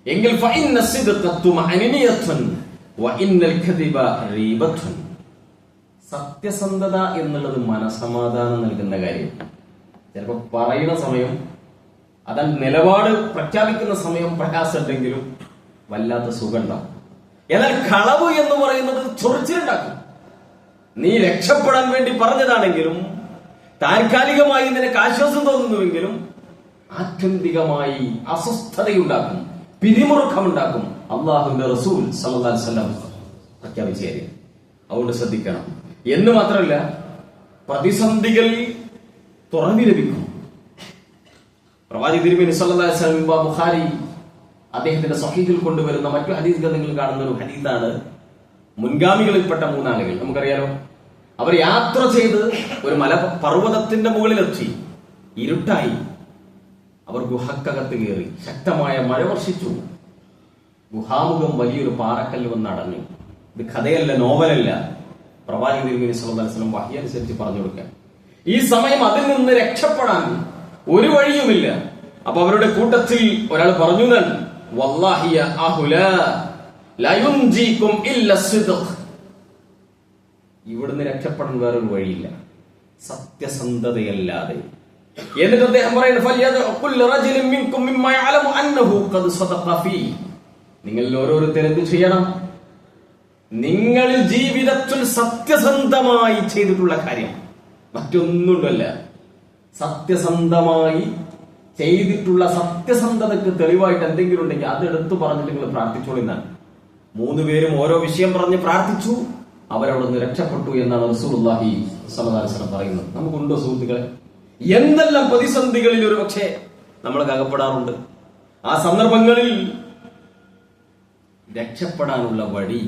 S1: എങ്കിൽ ഫഇന്ന സിദ്ഖ തുമഅനിനിയത്തുൻ വഇന്നൽ കദിബ റീബത്തുൻ. സത്യസന്ധത എന്നുള്ളത് മനസമാധാനം നൽകുന്ന കാര്യം. ചിലപ്പോൾ പറയുന്ന സമയം, അതാ നിലപാട് പ്രഖ്യാപിക്കുന്ന സമയം പ്രയാസമുണ്ടെങ്കിലും വല്ലാത്ത സുഖം ഉണ്ടാവും. എന്നാൽ കളവ് എന്ന് പറയുന്നത് ചൊറിച്ചിലുണ്ടാക്കും. നീ രക്ഷപ്പെടാൻ വേണ്ടി പറഞ്ഞതാണെങ്കിലും താൽക്കാലികമായി നിനക്ക് ആശ്വാസം തോന്നുന്നുവെങ്കിലും ആത്യന്തികമായി അസ്വസ്ഥതയുണ്ടാക്കും, പിരിമുറുക്കമുണ്ടാക്കും. അള്ളാഹുവിന്റെ റസൂൽ സല്ലല്ലാഹു അലൈഹി വസല്ലം പ്രഖ്യാപിച്ച കാര്യം. അതുകൊണ്ട് ശ്രദ്ധിക്കണം. എന്ന് മാത്രമല്ല, പ്രതിസന്ധികളിൽ തുറവി ലഭിക്കും. പ്രവാചകൻ തിരുമേനി സല്ലല്ലാഹു അലൈഹി വസല്ലം ബുഖാരി അദ്ദേഹത്തിന്റെ സ്വഹീഹിൽ കൊണ്ടുവരുന്ന മറ്റു ഹദീസ് ഗ്രന്ഥങ്ങളിൽ കാണുന്ന ഒരു ഹദീസാണ്, മുൻഗാമികളിൽപ്പെട്ട മൂന്നാളുകൾ. നമുക്കറിയാലോ, അവർ യാത്ര ചെയ്ത് ഒരു പർവ്വതത്തിന്റെ മുകളിലെത്തി. ഇരുട്ടായി. അവർ ഗുഹക്കകത്ത് കയറി. ശക്തമായ മഴ വർഷിച്ചു. ഗുഹാമുഖം വലിയൊരു പാറക്കല്ല് വന്ന് അടഞ്ഞു. ഇത് കഥയല്ല, നോവലല്ല. പ്രവാചകൻ തിരുമേനി സല്ലല്ലാഹു അലൈഹി വസല്ലം വഹി അനുസരിച്ച് പറഞ്ഞു കൊടുക്കാൻ. ഈ സമയം അതിൽ നിന്ന് രക്ഷപ്പെടാൻ ഒരു വഴിയുമില്ല. അപ്പൊ അവരുടെ കൂട്ടത്തിൽ ഒരാൾ പറഞ്ഞു, വല്ലാഹി യാ അഹ്ലാ ലാ യുൻജീകും ഇല്ല സിദ്ഖ്. ഇവിടുന്ന് രക്ഷപ്പെടാൻ വേറൊരു വഴിയില്ല, സത്യസന്ധതയല്ലാതെ. എന്നിട്ട് അദ്ദേഹം പറയുന്നത്, നിങ്ങൾ ഓരോരുത്തരും എന്ത് ചെയ്യണം? നിങ്ങളിൽ ജീവിതത്തിൽ സത്യസന്ധമായി ചെയ്തിട്ടുള്ള കാര്യം, മറ്റൊന്നുമല്ല, സത്യസന്ധമായി ചെയ്തിട്ടുള്ള സത്യസന്ധതയ്ക്ക് തെളിവായിട്ട് എന്തെങ്കിലും ഉണ്ടെങ്കിൽ അത് എടുത്തു പറഞ്ഞിട്ട് നിങ്ങൾ പ്രാർത്ഥിച്ചോളൂ എന്നാണ്. മൂന്നുപേരും ഓരോ വിഷയം പറഞ്ഞ് പ്രാർത്ഥിച്ചു, അവരവിടെ നിന്ന് രക്ഷപ്പെട്ടു എന്നാണ് റസൂലുള്ളാഹി സ്വല്ലല്ലാഹു അലൈഹി വസല്ലം പറയുന്നത്. നമുക്കുണ്ടോ സുഹൃത്തുക്കളെ? എന്തെല്ലാം പ്രതിസന്ധികളിൽ ഒരു പക്ഷേ നമ്മൾ അകപ്പെടാറുണ്ട്. ആ സന്ദർഭങ്ങളിൽ രക്ഷപ്പെടാനുള്ള വഴി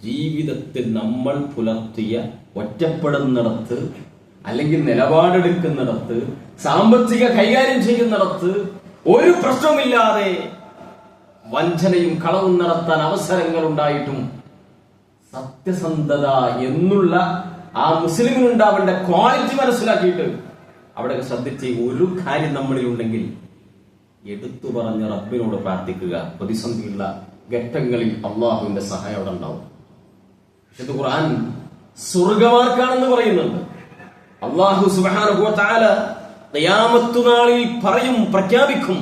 S1: ജീവിതത്തിൽ നമ്മൾ പുലർത്തിയ ഒറ്റപ്പെടുന്നിടത്ത്, അല്ലെങ്കിൽ നിലപാടെടുക്കുന്നിടത്ത്, സാമ്പത്തിക കൈകാര്യം ചെയ്യുന്നിടത്ത് ഒരു പ്രശ്നമില്ലാതെ വഞ്ചനയും കളവും നടത്താൻ അവസരങ്ങൾ ഉണ്ടായിട്ടും സത്യസന്ധത എന്നുള്ള ആ മുസ്ലിമിനുണ്ടാവേണ്ട ക്വാളിറ്റി മനസ്സിലാക്കിയിട്ട് അവിടെ ശ്രദ്ധിച്ച് ഒരു കാര്യം നമ്മളിൽ ഉണ്ടെങ്കിൽ എടുത്തു പറഞ്ഞ് റബ്ബിനോട് പ്രാർത്ഥിക്കുക. പ്രതിസന്ധിയുള്ള ഘട്ടങ്ങളിൽ അള്ളാഹുവിന്റെ സഹായം അവിടെ ഉണ്ടാവും. വിശുദ്ധ ഖുർആൻ സ്വർഗമാർക്കാണെന്ന് പറയുന്നുണ്ട്. അള്ളാഹു സുബ്ഹാനഹു വ തആല ഖിയാമത്ത് നാളിൽ പറയും, പ്രഖ്യാപിക്കും.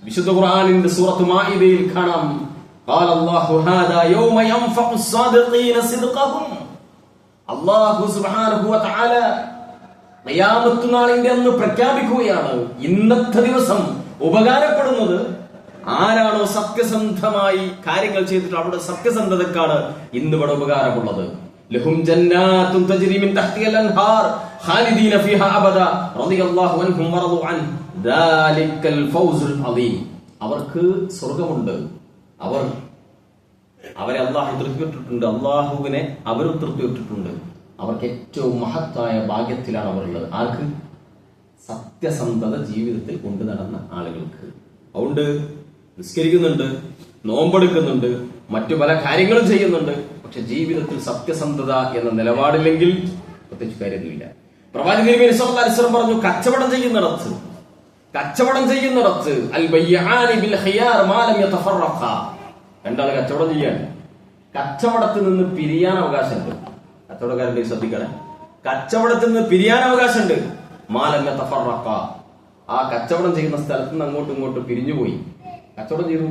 S1: വിശുദ്ധ ഖുർആനിന്റെ സൂറത്ത് മാഇദയിൽ കാണാം, ഖാല അല്ലാഹു ഹാദാ യൗമ യൻഫഉ സ്സാദിഖീന സിദ്ഖഹും. അല്ലാഹു സുബ്ഹാനഹു വ തആല ഖിയാമത്ത് നാളിന്റെ അന്ന് പ്രഖ്യാപിക്കുകയാണ്, ഇന്നത്തെ ദിവസം ഉപകാരപ്പെടുന്നത് ആരാണോ സത്യസന്ധമായി കാര്യങ്ങൾ ചെയ്തിട്ട് അവിടെ സത്യസന്ധതക്കാണ് ഇന്നിവിടെ ഉപകാരമുള്ളത്. ലഹും ജന്നാത്തുൻ തജ്രി മിൻ തഹ്തിഹൽ അൻഹാർ ഖാലിദീന ഫീഹാ അബദാ റളിയല്ലാഹു അൻഹും വറദു അൻ ദാലിക്കൽ ഫൗസുൽ അദീം. അവർക്ക് സ്വർഗ്ഗമുണ്ട്. അവരെ അല്ലാഹു തൃപ്തിപ്പെട്ടിട്ടുണ്ട്. അല്ലാഹുവിനെ അവരും തൃപ്തിപ്പെട്ടിട്ടുണ്ട്. അവർക്ക് ഏറ്റവും മഹത്തായ ഭാഗ്യത്തിലാണ് അവരുള്ളത്. ആർക്ക്? സത്യസന്ധത ജീവിതത്തിൽ കൊണ്ടു നടന്ന ആളുകൾക്ക്. അതുകൊണ്ട് നിസ്കരിക്കുന്നുണ്ട്, നോമ്പെടുക്കുന്നുണ്ട്, മറ്റു പല കാര്യങ്ങളും ചെയ്യുന്നുണ്ട്. പക്ഷെ ജീവിതത്തിൽ സത്യസന്ധത എന്ന നിലപാടില്ലെങ്കിൽ പ്രത്യേകിച്ച് കാര്യമൊന്നുമില്ല. പ്രവാചകൻ നബി സല്ലല്ലാഹു അലൈഹി വസല്ലം പറഞ്ഞു, കച്ചവടം ചെയ്യുന്നിടത്ത് അൽ ബയ്യാനി ബിൽ ഖിയാർ മാ ലം യതഫറഖാ. രണ്ടാൾ കച്ചവടം ചെയ്യാണ്, കച്ചവടത്തിൽ നിന്ന് പിരിയാൻ അവകാശമുണ്ട്. കച്ചവടക്കാരുടെ ശ്രദ്ധിക്കണേ, കച്ചവടത്തിൽ നിന്ന് പിരിയാൻ അവകാശമുണ്ട്. മാ ലം യതഫറഖാ. ആ കച്ചവടം ചെയ്യുന്ന സ്ഥലത്ത് നിന്ന് അങ്ങോട്ടും ഇങ്ങോട്ടും പിരിഞ്ഞുപോയി. കച്ചവടം ചെയ്തു,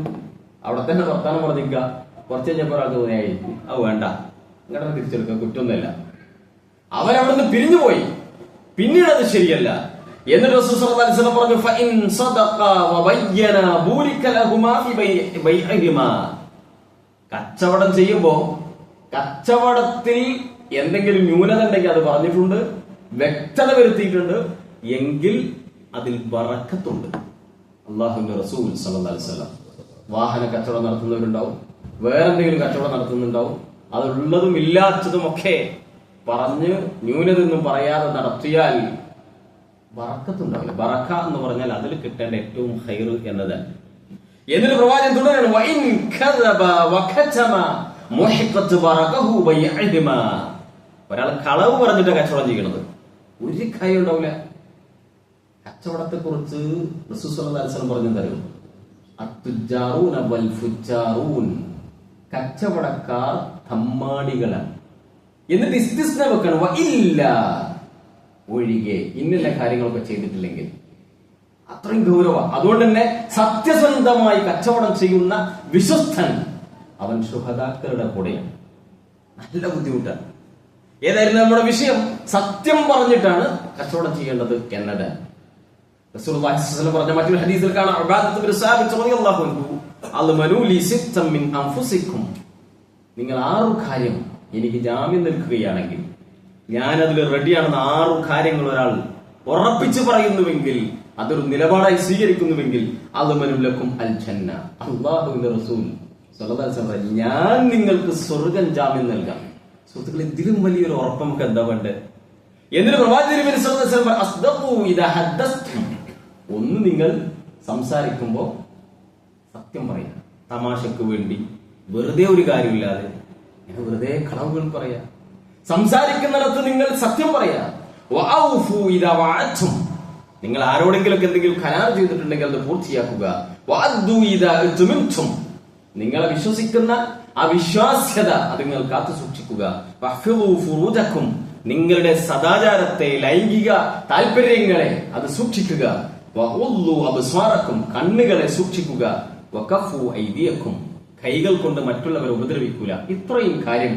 S1: അവിടെ തന്നെ വർത്താനം പറഞ്ഞിരിക്കുക. കുറച്ച് കഴിഞ്ഞപ്പോൾ ഒരാൾക്ക് തോന്നിയായി അത് വേണ്ട, ഇങ്ങനെ തിരിച്ചെടുക്കുക, കുറ്റമൊന്നുമില്ല. അവരവിടുന്ന് പിരിഞ്ഞുപോയി. പിന്നീട് അത് ശരിയല്ല. എന്നിട്ട് റസൂൽ സല്ലല്ലാഹു അലൈഹി വസല്ലം പറഞ്ഞു, ഫഇൻ സദഖാ വബയ്യന ബൂരിക ലഹുമാ ഫി ബൈഇഹിമാ. കച്ചവടം ചെയ്യുമ്പോ കച്ചവടത്തിൽ എന്തെങ്കിലും ന്യൂനത ഉണ്ടെങ്കിൽ അത് പറഞ്ഞിട്ടുണ്ട്, വ്യക്തത വരുത്തിയിട്ടുണ്ട് എങ്കിൽ അതിൽ ബറക്കത്തുണ്ട്. അല്ലാഹുവിന്റെ റസൂൽ സല്ലല്ലാഹു അലൈഹി വസല്ലം വാഹന കച്ചവടം നടത്തുന്നവരുണ്ടാവും, വേറെന്തെങ്കിലും കച്ചവടം നടത്തുന്നുണ്ടാവും. അതുള്ളതും ഇല്ലാത്തതും ഒക്കെ പറഞ്ഞ് ന്യൂനതൊന്നും പറയാതെ നടത്തിയാൽ ബറക്കത്തുണ്ടാവില്ല. ബറക്ക എന്ന് പറഞ്ഞാൽ അതിൽ കിട്ടേണ്ട ഏറ്റവും ഖൈർ എന്നതാണ്. എന്നിട്ട് പ്രവാചകൻ തുടരാണ്, വഇൻ കദബ വകതമ മുഹിഖത് ബറകഹു ബൈഇഹിമാ. ഒരാൾ കളവ് പറഞ്ഞിട്ട് കച്ചവടം ചെയ്യണത് ഒരു കാര്യം ഉണ്ടാവില്ല. കച്ചവടത്തെ കുറിച്ച് റസൂൽ സല്ലല്ലാഹു അലൈഹി വസല്ലം പറഞ്ഞു തരും, അത്തുജാറൂന വൽ ഫുജാറൂൻ. കച്ചവടക്കാർ തമ്മാടികളാണ്. എന്നിട്ട് ഇസ്തിസ്ന വെക്കണം, ഇല്ല ഒഴികെ ഇന്നില്ല കാര്യങ്ങളൊക്കെ ചെയ്തിട്ടില്ലെങ്കിൽ. അത്രയും ഗൗരവ. അതുകൊണ്ട് തന്നെ സത്യസന്ധമായി കച്ചവടം ചെയ്യുന്ന വിശ്വസ്തൻ അവൻ ശുഹദാക്കളുടെ കൂടെയാണ്. നല്ല ബുദ്ധിമുട്ടാണ്. ഏതായിരുന്നു നമ്മുടെ വിഷയം? സത്യം പറഞ്ഞിട്ടാണ് കച്ചവടം ചെയ്യേണ്ടത് എന്നത്. റസൂലുള്ളാഹി സ്വല്ലല്ലാഹു അലൈഹി വസല്ലം പറഞ്ഞ മറ്റൊരു ഹദീസിൽ കാണാം, ഉബാദത്ത് ബിൻ സാബിത്ത് റളിയല്ലാഹു അൻഹു അൽമനു ലി സിത്തം മിൻ അൻഫുസിക്കും. നിങ്ങൾ 6 കാര്യം എനിക്ക് ജാമ്യം നിൽക്കുകയാണെങ്കിൽ ഞാൻ അതിൽ റെഡിയാണെന്ന് 6 കാര്യങ്ങൾ ഒരാൾ ഉറപ്പിച്ചു പറയുന്നുവെങ്കിൽ, അതൊരു നിലപാടായി സ്വീകരിക്കുന്നുവെങ്കിൽ, അൽമനു ലക്കും അൽ ജന്ന. അല്ലാഹുവിന്റെ റസൂൽ സ്വല്ലല്ലാഹു അലൈഹി വസല്ലം ഞാൻ നിങ്ങൾക്ക് സ്വർഗ്ഗം ജാമ്യം നൽകാം. സുഹൃത്തുക്കളെ, ഇതിലും വലിയൊരു ഉറപ്പ് നമുക്ക് എന്താ വേണ്ടത്? എന്നിട്ട് പ്രവാചകൻ നബി സല്ലല്ലാഹു അലൈഹി വസല്ലം അസ്ദഖു ഇദാ ഹദ്ദസ്തും. ഒന്ന്, നിങ്ങൾ സംസാരിക്കുമ്പോൾ സത്യം പറയാം. തമാശക്ക് വേണ്ടി വെറുതെ ഒരു കാര്യമില്ലാതെ വെറുതെ കളവുകൾ പറയാ. സംസാരിക്കുന്നിടത്ത് നിങ്ങൾ സത്യം പറയാ. വഔഫു ഇദാ വഅദ്തും. നിങ്ങൾ ആരോടെങ്കിലും എന്തെങ്കിലും കരാർ ചെയ്തിട്ടുണ്ടെങ്കിൽ അത് പൂർത്തിയാക്കുക. വഅദ്ദു ഇദാ ഉത്മിൻതും. നിങ്ങളെ വിശ്വസിക്കുന്ന ആ വിശ്വാസ്യത അത് നിങ്ങൾ കാത്തു സൂക്ഷിക്കുക. വഹ്ഫിളു ഫുറൂജക്കും. നിങ്ങളുടെ സദാചാരത്തെ, ലൈംഗിക താല്പര്യങ്ങളെ അത് സൂക്ഷിക്കുക. വഉല്ലു അബ്സ്വാറക്കും. കണ്ണുകളെ സൂക്ഷിക്കുക. വകഫു ഐദിയക്കും. കൈകൾ കൊണ്ട് മറ്റുള്ളവരെ ഉപദ്രവിക്കൂല. ഇത്രയും കാര്യം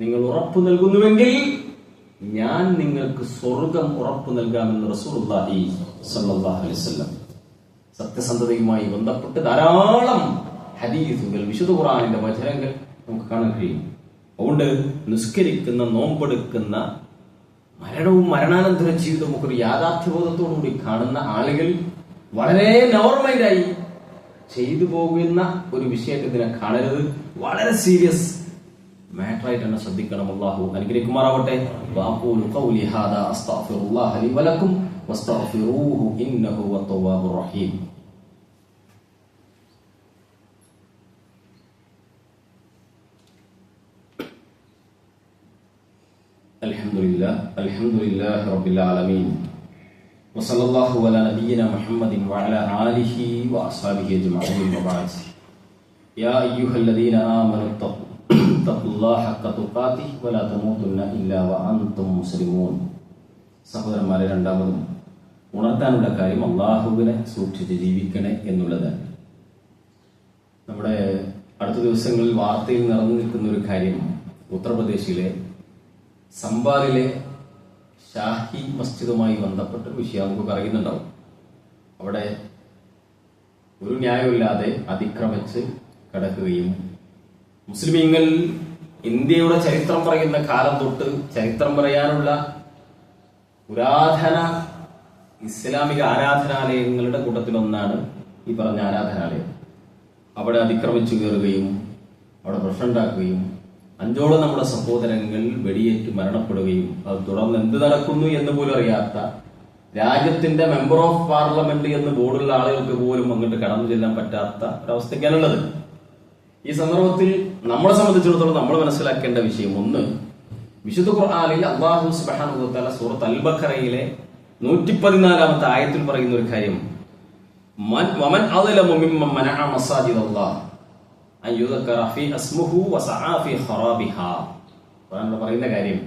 S1: നിങ്ങൾ ഉറപ്പു നൽകുന്നുവെങ്കിൽ ഞാൻ നിങ്ങൾക്ക് സ്വർഗം ഉറപ്പു നൽകാമെന്ന് റസൂലുള്ളാഹി സ്വല്ലല്ലാഹു അലൈഹി വസല്ലം. സത്യസന്ധതയുമായി ബന്ധപ്പെട്ട് ധാരാളം ഹദീസുകൾ, വിശുദ്ധ ഖുർആനിന്റെ വചനങ്ങൾ നമുക്ക് കാണാൻ കഴിയും. അതുകൊണ്ട് നിസ്കരിക്കുന്ന, നോമ്പെടുക്കുന്ന, മരണവും മരണാനന്തര ജീവിതവും ഒക്കെ ഒരു യാഥാർത്ഥ്യബോധത്തോടുകൂടി കാണുന്ന ആളുകൾ വളരെ നോർമലായി ചെയ്തു പോകുന്ന ഒരു വിഷയത്തെ ഇതിനെ കാണരുത്. വളരെ സീരിയസ് മാറ്ററായിട്ട് തന്നെ ശ്രദ്ധിക്കണം. അല്ലാഹു അനുഗ്രഹിക്കുമാറാവട്ടെ. വഅഖൂലു ഖൗലി ഹാദാ അസ്തഗ്ഫിറുല്ലാഹ ലി വലക്കും വസ്തഗ്ഫിറൂഹു ഇന്നഹു വത്തവ്വാബുർ റഹീം. അൽഹംദുലില്ലാഹി റബ്ബിൽ ആലമീൻ വസല്ലല്ലാഹു അലാ നബിയിനാ മുഹമ്മദിൻ വഅലാ ആലിഹി വഅസ്ഹാബിഹി അജ്മഈൻ. വബഅദ്. യാ അയ്യുഹല്ലദീന ആമനു തഖുല്ലാഹ ഹഖ തുഖാതിഹി വലാ തമൂതുന്ന ഇല്ലാ വഅൻതും മുസ്ലിമൂൻ. സഹോദരന്മാരെ, രണ്ടാമതും ഉണർത്താനുള്ള കാര്യം അള്ളാഹുവിനെ സൂക്ഷിച്ച് ജീവിക്കണേ എന്നുള്ളതാണ്. നമ്മുടെ അടുത്ത ദിവസങ്ങളിൽ വാർത്തയിൽ നിറഞ്ഞു നിൽക്കുന്ന ഒരു കാര്യം, ഉത്തർപ്രദേശിലെ സംബാലിലെ ഷാഹി മസ്ജിദുമായി ബന്ധപ്പെട്ട വിഷയം നമുക്ക് പറയുന്നുണ്ടാവും. അവിടെ ഒരു ന്യായമില്ലാതെ അതിക്രമിച്ച് കടക്കുകയും മുസ്ലിമീങ്ങൾ ഇന്ത്യയുടെ ചരിത്രം പറയുന്ന കാലം തൊട്ട് ചരിത്രം പറയാനുള്ള പുരാതന ഇസ്ലാമിക ആരാധനാലയങ്ങളുടെ കൂട്ടത്തിലൊന്നാണ് ഈ പറഞ്ഞ ആരാധനാലയം. അവിടെ അതിക്രമിച്ചു കയറുകയും അവിടെ പ്രശ്നമുണ്ടാക്കുകയും 5ഓളം നമ്മുടെ സഹോദരങ്ങൾ വെടിയേറ്റ് മരണപ്പെടുകയും അത് തുടർന്ന് എന്ത് നടക്കുന്നു എന്ന് പോലും അറിയാത്ത രാജ്യത്തിന്റെ മെമ്പർ ഓഫ് പാർലമെന്റ് എന്ന് ബോർഡുള്ള ആളുകൾക്ക് പോലും അങ്ങോട്ട് കടന്നു ചെല്ലാൻ പറ്റാത്ത ഒരവസ്ഥയ്ക്കാണുള്ളത്. ഈ സന്ദർഭത്തിൽ നമ്മളെ സംബന്ധിച്ചിടത്തോളം നമ്മൾ മനസ്സിലാക്കേണ്ട വിഷയം, ഒന്ന്, വിശുദ്ധ ഖുർആനിൽ അല്ലാഹു സുബ്ഹാനഹു വ തആല സൂറത്ത് അൽ ബഖറയിലെ 114-ാമത്തെ ആയത്തിൽ പറയുന്ന ഒരു കാര്യം, വമൻ അദ്ലമു മിമ്മൻ മനഅ മസാജിദല്ലാഹ് അൻ യുദക്കറ ഫീ ഇസ്മുഹു വസഅ ഫീ ഖറാബിഹാ. ഖുർആനിൽ പറയുന്ന കാര്യം,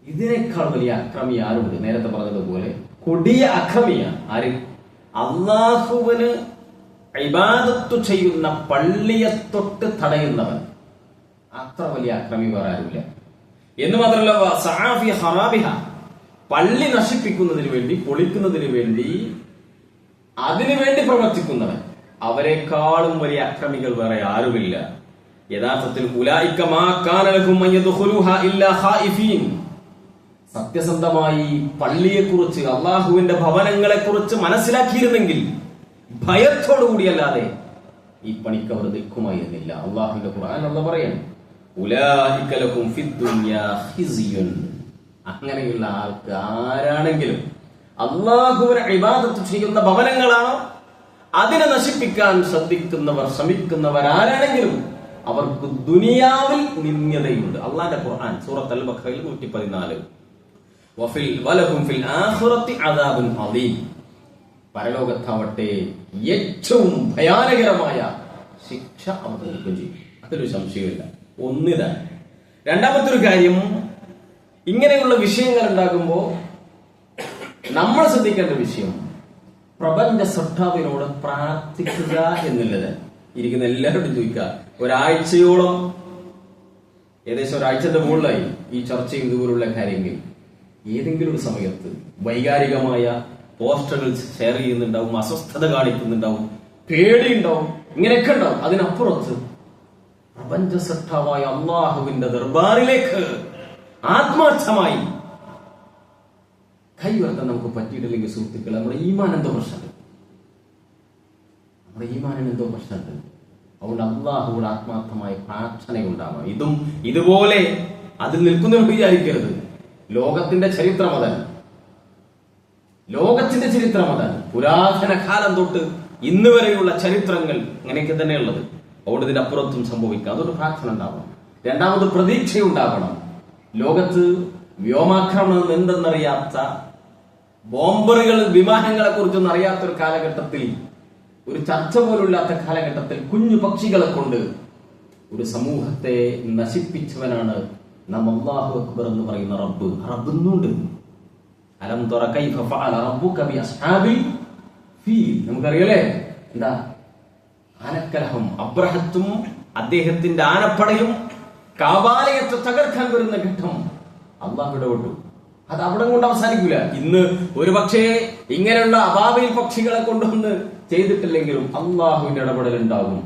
S1: ഇതിനേക്കാൾ വലിയ അക്രമി ആരുണ്ട്? നേരത്തെ പറഞ്ഞതുപോലെ കൊടിയ അക്രമിയാണ് ആര്? അള്ളാഹുവിന് ഇബാദത്ത് ചെയ്യുന്ന പള്ളിയെ തൊട്ട് തടയുന്നവൻ. അത്ര വലിയ അക്രമി വേറെ ആരുമില്ല. എന്ന് മാത്രമല്ല, വസഅ ഫീ ഖറാബിഹ, പള്ളി നശിപ്പിക്കുന്നതിന് വേണ്ടി, പൊളിക്കുന്നതിന് വേണ്ടി, അതിനുവേണ്ടി പ്രവർത്തിക്കുന്നവൻ, അവരെക്കാളും വലിയ അക്രമികൾ വേറെ ആരുമില്ല. യഥാർത്ഥത്തിൽ ഉലൈക മാ കാന ലഹും അൻ യദ്ഖുലൂഹാ ഇല്ലാ ഖായിഫീൻ, സത്യസന്ധമായി പള്ളിയെക്കുറിച്ച്, അള്ളാഹുവിന്റെ ഭവനങ്ങളെക്കുറിച്ച് മനസ്സിലാക്കിയിരുന്നെങ്കിൽ ഭയത്തോടുകൂടിയല്ലാതെ ഈ പണിക്ക് അവർ നിൽക്കുമായിരുന്നില്ല. അള്ളാഹുവിന്റെ ഖുർആൻ അല്ലാഹു പറയാണ്, ഉലൈക ലഹും ഫിദ് ദുനിയാ ഖിസ്യുൻ, അങ്ങനെയുള്ള ആൾക്ക് ആരാണെങ്കിലും അള്ളാഹുവിനെ ഇബാദത്ത് ചെയ്യുന്ന ഭവനങ്ങളാണോ അതിനെ നശിപ്പിക്കാൻ ശ്രമിക്കുന്നവർ ആരാണെങ്കിലും അവർക്ക് ദുനിയാവിൽ നിന്ദ്യതയുണ്ട്. അള്ളാന്റെ ഖുർആൻ സൂറത്ത് അൽ ബഖറയിൽ 114. വലഹും ഫിൽ ആഖിറതി അദാബുൻ അദീം, പരലോകത്താവട്ടെ ഏറ്റവും ഭയാനകരമായ ശിക്ഷ അവർക്ക് ലഭിക്കുകയും ചെയ്യും. അതൊരു സംശയമില്ല. ഒന്നിതാണ്. രണ്ടാമത്തെ ഒരു കാര്യം, ഇങ്ങനെയുള്ള വിഷയങ്ങൾ ഉണ്ടാകുമ്പോൾ നമ്മൾ ശ്രദ്ധിക്കേണ്ട വിഷയം, പ്രപഞ്ച സൃഷ്ടാവിനോട് പ്രാർത്ഥിക്കുക എന്നുള്ളത്. ഇരിക്കുന്ന എല്ലാവരോടും ചോദിക്കുക, ഒരാഴ്ചയോളം, ഏകദേശം ഒരാഴ്ചത്തെ മുകളിലായി ഈ ചർച്ചയും ഇതുപോലുള്ള കാര്യങ്ങൾ, ഏതെങ്കിലും ഒരു സമയത്ത് വൈകാരികമായ പോസ്റ്ററുകൾ ഷെയർ ചെയ്യുന്നുണ്ടാവും, അസ്വസ്ഥത കാണിക്കുന്നുണ്ടാവും, പേടിയുണ്ടാവും, ഇങ്ങനെയൊക്കെ ഉണ്ടാവും. അതിനപ്പുറത്ത് പ്രപഞ്ച സൃഷ്ടാവായ അള്ളാഹുവിന്റെ ദർബാറിലേക്ക് ആത്മാർത്ഥമായി കൈവർത്താൻ നമുക്ക് പറ്റിയിട്ടില്ലെങ്കിൽ സുഹൃത്തുക്കൾ, നമ്മുടെ ഈമാൻ എന്തോ പ്രശ്നമുണ്ട്. നമ്മുടെ ഈമാനിന് എന്തോ പ്രശ്നമുണ്ട്. അതുകൊണ്ട് അള്ളാഹുവിടെ ആത്മാർത്ഥമായ പ്രാർത്ഥനയുണ്ടാവണം. ഇതുപോലെ അതിൽ നിൽക്കുന്നവർ വിചാരിക്കരുത്. ലോകത്തിന്റെ ചരിത്രം അതാണ്. ലോകത്തിന്റെ ചരിത്രം അതാണ്. പുരാതന കാലം തൊട്ട് ഇന്ന് വരെയുള്ള ചരിത്രങ്ങൾ അങ്ങനെയൊക്കെ തന്നെയുള്ളത്. അതുകൊണ്ട് ഇതിന്റെ അപ്പുറത്തും സംഭവിക്കാം. അതൊരു പ്രാർത്ഥന ഉണ്ടാവണം. രണ്ടാമത് പ്രതീക്ഷയുണ്ടാവണം. ലോകത്ത് വ്യോമാക്രമണം എന്തെന്നറിയാത്ത, ബോംബറുകൾ, വിമാനങ്ങളെ കുറിച്ചൊന്നും അറിയാത്തൊരു കാലഘട്ടത്തിൽ, ഒരു ചർച്ച പോലുമില്ലാത്ത കാലഘട്ടത്തിൽ കുഞ്ഞു പക്ഷികളെ കൊണ്ട് ഒരു സമൂഹത്തെ നശിപ്പിച്ചവനാണ് നാം അല്ലാഹു അക്ബർ എന്ന് പറയുന്ന റബ്ബ്. റബ്ബുന്നുണ്ട്. അലം തറ കൈഫ ഫഅല റബ്ബുക ബി അസ്ഹാബിൽ ഫീൽ. നമുക്കറിയാലേ എന്താ ആനക്കലഹം, അബ്രഹത്തും അദ്ദേഹത്തിന്റെ ആനപ്പടയും കാബാലയത്തെ തകർക്കാൻ വരുന്ന ഘട്ടം അള്ളാഹു ഇടപെട്ടു. അത് അവിടെ കൊണ്ട് അവസാനിക്കില്ല. ഇന്ന് ഒരു പക്ഷേ ഇങ്ങനെയുള്ള അബാബിൽ പക്ഷികളെ കൊണ്ടുവന്ന് ചെയ്തിട്ടില്ലെങ്കിലും അള്ളാഹുവിന്റെ ഇടപെടൽ ഉണ്ടാകും.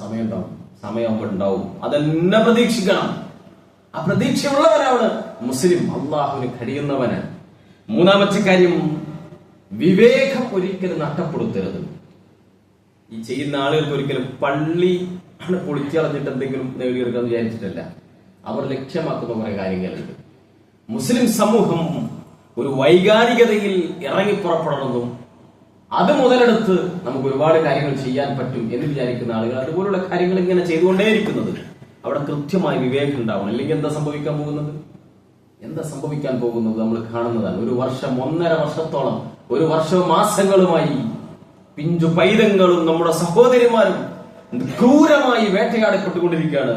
S1: സമയം ഉണ്ടാവും, സമയം ഉണ്ടാവും. അതെന്നെ പ്രതീക്ഷിക്കണം. ആ പ്രതീക്ഷയുള്ളവനാണ് മുസ്ലിം, അള്ളാഹുവിന് കഴിയുന്നവനാണ്. മൂന്നാമത്തെ കാര്യം, വിവേകം ഒരിക്കലും നഷ്ടപ്പെടുത്തരുത്. ഈ ചെയ്യുന്ന ആളുകൾക്ക് ഒരിക്കലും പള്ളി പൊളിച്ചളഞ്ഞിട്ട് എന്തെങ്കിലും നേടിയെടുക്കാന്ന് വിചാരിച്ചിട്ടല്ല. അവർ ലക്ഷ്യമാക്കുന്ന കുറെ കാര്യങ്ങളുണ്ട്. മുസ്ലിം സമൂഹം ഒരു വൈകാരികതയിൽ ഇറങ്ങിപ്പുറപ്പെടണമെന്നും അത് മുതലെടുത്ത് നമുക്ക് ഒരുപാട് കാര്യങ്ങൾ ചെയ്യാൻ പറ്റും എന്ന് വിചാരിക്കുന്ന ആളുകൾ അതുപോലുള്ള കാര്യങ്ങൾ ഇങ്ങനെ ചെയ്തുകൊണ്ടേയിരിക്കുന്നത്. അവിടെ കൃത്യമായ വിവേകം ഉണ്ടാവണം. അല്ലെങ്കിൽ എന്താ സംഭവിക്കാൻ പോകുന്നത് നമ്മൾ കാണുന്നതാണ്. ഒരു വർഷം, 1.5 വർഷത്തോളം, ഒരു വർഷവും മാസങ്ങളുമായി പിഞ്ചു പൈതങ്ങളും നമ്മുടെ സഹോദരിമാരും ക്രൂരമായി വേട്ടയാടപ്പെട്ടുകൊണ്ടിരിക്കുകയാണ്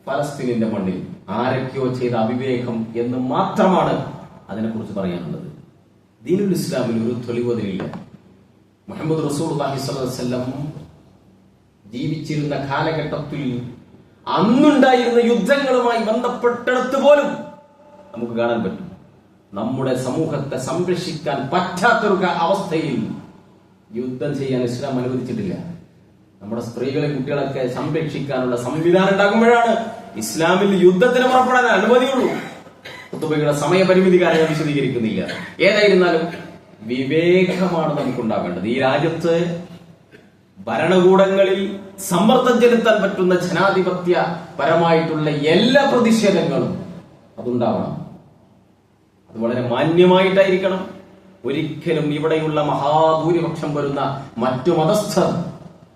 S1: ഫലസ്തീനിന്റെ മണ്ണിൽ. ആരൊക്കെയോ ചെയ്ത അവിവേകം എന്ന് മാത്രമാണ് അതിനെക്കുറിച്ച് പറയാനുള്ളത്. ദീനുൽ ഇസ്ലാമിൽ ഒരു തെളിവതിലില്ല. മുഹമ്മദ് റസൂലുള്ളാഹി സ്വല്ലല്ലാഹു അലൈഹി വസല്ലം ജീവിച്ചിരുന്ന കാലഘട്ടത്തിൽ അന്നുണ്ടായിരുന്ന യുദ്ധങ്ങളുമായി ബന്ധപ്പെട്ടിടത്ത് പോലും നമുക്ക് കാണാൻ പറ്റും നമ്മുടെ സമൂഹത്തെ സംരക്ഷിക്കാൻ പറ്റാത്തൊരു അവസ്ഥയിൽ യുദ്ധം ചെയ്യാൻ ഇസ്ലാം അനുവദിച്ചിട്ടില്ല. നമ്മുടെ സ്ത്രീകളെ കുട്ടികളൊക്കെ സംരക്ഷിക്കാനുള്ള സംവിധാനം ഉണ്ടാകുമ്പോഴാണ് ഇസ്ലാമിൽ യുദ്ധത്തിന് പുറപ്പെടാൻ അനുമതിയുള്ളൂ. ഖുതുബയുടെ സമയപരിമിതി കാരണം വിശദീകരിക്കുന്നില്ല. ഏതായിരുന്നാലും വിവേകമാണ് നമുക്കുണ്ടാവേണ്ടത്. ഈ രാജ്യത്ത് ഭരണകൂടങ്ങളിൽ സമ്മർദ്ദം ചെലുത്താൻ പറ്റുന്ന ജനാധിപത്യ പരമായിട്ടുള്ള എല്ലാ പ്രതിഷേധങ്ങളും അതുണ്ടാവണം. അത് വളരെ മാന്യമായിട്ടായിരിക്കണം. ഒരിക്കലും ഇവിടെയുള്ള മഹാഭൂരിപക്ഷം വരുന്ന മറ്റു മതസ്ഥർ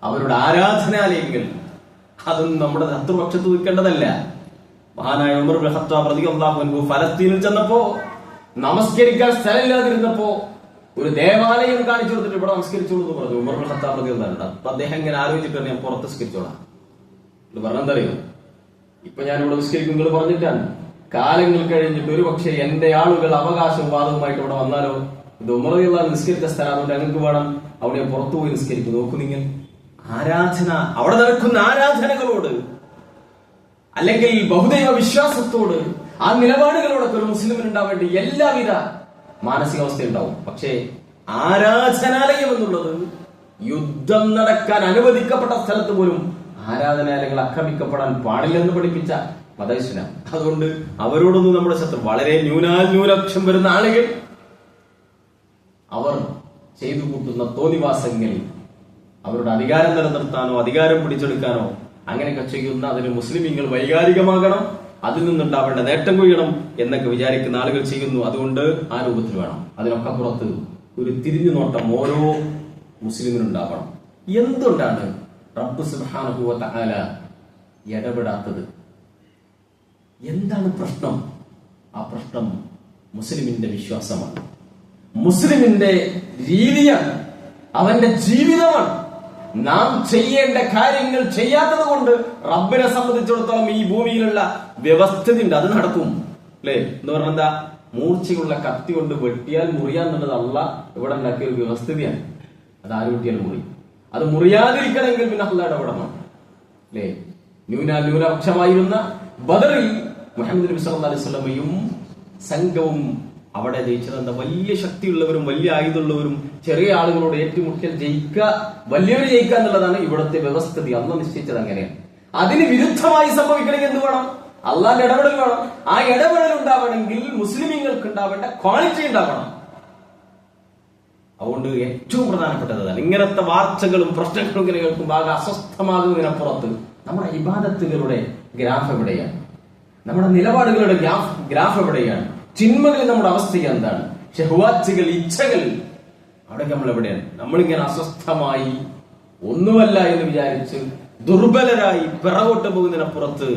S1: അവരുടെ ആരാധനാലയങ്ങൾ അതൊന്നും നമ്മുടെ ശത്രുപക്ഷത്ത് നിൽക്കേണ്ടതല്ല. മഹാനായ ഉമർ ഇബ്നു ഖത്താബ് റളിയല്ലാഹു അൻഹു ഫലസ്തീനിൽ ചെന്നപ്പോ നമസ്കരിക്കാൻ സ്ഥലമില്ലാതിരുന്നപ്പോ ഒരു ദേവാലയം കാണിച്ചു കൊടുത്തിട്ട് ഇവിടെ നമസ്കരിച്ചോളൂ എന്ന് പറഞ്ഞു. ഉമർ ഇബ്നു ഖത്താബ് റളിയല്ലാഹു അൻഹു. അപ്പൊ അദ്ദേഹം ഇങ്ങനെ ആലോചിച്ചിട്ട് ഞാൻ പുറത്ത് നിസ്കരിച്ചോളാം എന്ന് പറഞ്ഞെന്തറിയോ, ഇപ്പൊ ഞാൻ ഇവിടെ നിസ്കരിക്കും നിങ്ങൾ പറഞ്ഞിട്ടാണ്. കാലങ്ങൾ കഴിഞ്ഞിട്ട് ഒരു പക്ഷേ എന്റെ ആളുകൾ അവകാശവും വാദവുമായിട്ട് ഇവിടെ വന്നാലോ, ഇത് ഉമർ റളിയല്ലാഹു അൻഹു നിസ്കരിച്ച സ്ഥലം, അതുകൊണ്ട് ഞങ്ങൾക്ക് വേണം അവിടെ പുറത്തു പോയി നിസ്കരിക്കും. നോക്കൂ നിങ്ങൾ, ആരാധന, അവിടെ നടക്കുന്ന ആരാധനകളോട് അല്ലെങ്കിൽ ബഹുദൈവ വിശ്വാസത്തോട് ആ നിലപാടുകളോടൊക്കെ ഒരു മുസ്ലിമിന് ഉണ്ടാവേണ്ട എല്ലാവിധ മാനസികാവസ്ഥ ഉണ്ടാവും. പക്ഷേ ആരാധനാലയം എന്നുള്ളത് യുദ്ധം നടക്കാൻ അനുവദിക്കപ്പെട്ട സ്ഥലത്ത് പോലും ആരാധനാലയങ്ങൾ ആക്രമിക്കപ്പെടാൻ പാടില്ലെന്ന് പഠിപ്പിച്ച മത ഇസ്ലാം. അതുകൊണ്ട് അവരോടൊന്നും നമ്മുടെ ശത്രു വളരെ ന്യൂനാൽന്യൂനക്ഷം വരുന്ന ആളുകൾ അവർ ചെയ്തു കൂട്ടുന്ന തോന്നിവാസങ്ങൾ അവരുടെ അധികാരം നിലനിർത്താനോ അധികാരം പിടിച്ചെടുക്കാനോ അങ്ങനെയൊക്കെ ചെയ്യുന്ന അതിന് മുസ്ലിമീങ്ങൾ വൈകാരികമാകണം, അതിൽ നിന്നുണ്ടാവേണ്ട നേട്ടം കൊയ്യണം എന്നൊക്കെ വിചാരിക്കുന്ന ആളുകൾ ചെയ്യുന്നു. അതുകൊണ്ട് ആ രൂപത്തിൽ വേണം. അതിനൊക്കെ പുറത്ത് ഒരു തിരിഞ്ഞു നോട്ടം ഓരോ മുസ്ലിമിനുണ്ടാവണം. എന്തുകൊണ്ടാണ് റബ്ബ് സുബ്ഹാനഹു വ തആല ഇടപെടാത്തത്? എന്താണ് പ്രശ്നം? ആ പ്രശ്നം മുസ്ലിമിന്റെ വിശ്വാസമാണ്, മുസ്ലിമിന്റെ രീതിയാണ്, അവന്റെ ജീവിതമാണ്. നാം ചെയ്യേണ്ട കാര്യങ്ങൾ ചെയ്യാത്തത് കൊണ്ട് റബ്ബിനെ സംബന്ധിച്ചിടത്തോളം ഈ ഭൂമിയിലുള്ള വ്യവസ്ഥിതി ഉണ്ട്, അത് നടക്കും. അല്ലെ എന്ന് പറഞ്ഞാൽ എന്താ? മൂർച്ചയുള്ള കത്തി കൊണ്ട് വെട്ടിയാൽ മുറിയാന്നുള്ളത് അല്ല ഇവിടെ ഉണ്ടാക്കിയ ഒരു വ്യവസ്ഥിതിയാണ്. അത് ആര് വെട്ടിയാലും മുറി. അത് മുറിയാതിരിക്കണമെങ്കിൽ പിന്നെ അല്ലാഹ് ഇടപെടണം. അല്ലെ ന്യൂനപക്ഷമായിരുന്ന ബദറിൽ മുഹമ്മദ് നബി സല്ലല്ലാഹു അലൈഹി വസല്ലമയും സംഘവും അവിടെ ജയിച്ചത് എന്താ? വലിയ ശക്തിയുള്ളവരും വലിയ ആയുധമുള്ളവരും ചെറിയ ആളുകളോട് ഏറ്റുമുട്ടിയാൽ ജയിക്കുക, വലിയവർ ജയിക്കുക എന്നുള്ളതാണ് ഇവിടുത്തെ വ്യവസ്ഥിതി. അന്ന് നിശ്ചയിച്ചത് അങ്ങനെയാണ്. അതിന് വിരുദ്ധമായി സംഭവിക്കണമെങ്കിൽ എന്ത് വേണം? അള്ളാന്റെ ഇടപെടൽ വേണം. ആ ഇടപെടൽ ഉണ്ടാവണമെങ്കിൽ മുസ്ലിമീങ്ങൾക്ക് ഉണ്ടാവേണ്ട ക്വാളിറ്റി ഉണ്ടാവണം. അതുകൊണ്ട് ഏറ്റവും പ്രധാനപ്പെട്ടതാണ് ഇങ്ങനത്തെ വാർത്തകളും പ്രശ്നങ്ങളും ഇങ്ങനെ കേൾക്കുമ്പോൾ ആകെ അസ്വസ്ഥമാകുന്നതിനപ്പുറത്ത് നമ്മുടെ ഇബാദത്തുകളുടെ ഗ്രാഫ് എവിടെയാണ്? നമ്മുടെ നിലപാടുകളുടെ ഗ്രാഫ് എവിടെയാണ്? ചിന്മകളിൽ നമ്മുടെ അവസ്ഥ എന്താണ്? ഷഹ്വാത്തുകൾ, ഇച്ഛകൾ, അവിടെയൊക്കെ നമ്മൾ എവിടെയാണ്? നമ്മളിങ്ങനെ അസ്വസ്ഥമായി ഒന്നുമല്ല എന്ന് വിചാരിച്ച് ദുർബലരായി പിറകോട്ട് പോകുന്നതിനപ്പുറത്ത്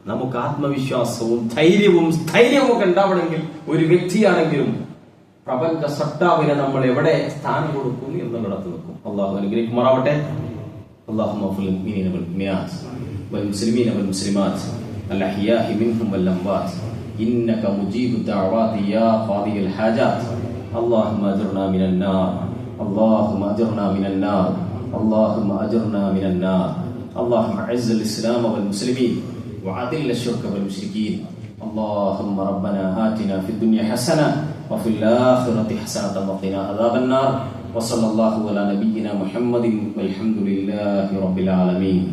S1: നമുക്ക് ആത്മവിശ്വാസവും ധൈര്യവും സ്ഥൈര്യവും ഒക്കെ ഉണ്ടാവണമെങ്കിൽ ഒരു വ്യക്തിയാണെങ്കിലും പ്രപഞ്ച സട്ടാവിനെ നമ്മൾ എവിടെ സ്ഥാനം കൊടുക്കും എന്നുള്ളിടത്ത് നിൽക്കും. അള്ളാഹു അനുഗ്രഹിക്കുമാറാവട്ടെ. اللهم اغفر للمؤمنين والمؤمنات والمسلمين والمسلمات الأحياء منهم والأموات إنك مجيب الدعوات يا قاضي الحاجات. اللهم أجرنا من النار، اللهم أجرنا من النار، اللهم أجرنا من النار. اللهم أعز الإسلام والمسلمين وأذل الشرك والمشركين. اللهم ربنا آتنا في الدنيا حسنة وفي الآخرة حسنة وقنا عذاب النار. وصلى الله على نبينا محمد والحمد لله رب العالمين.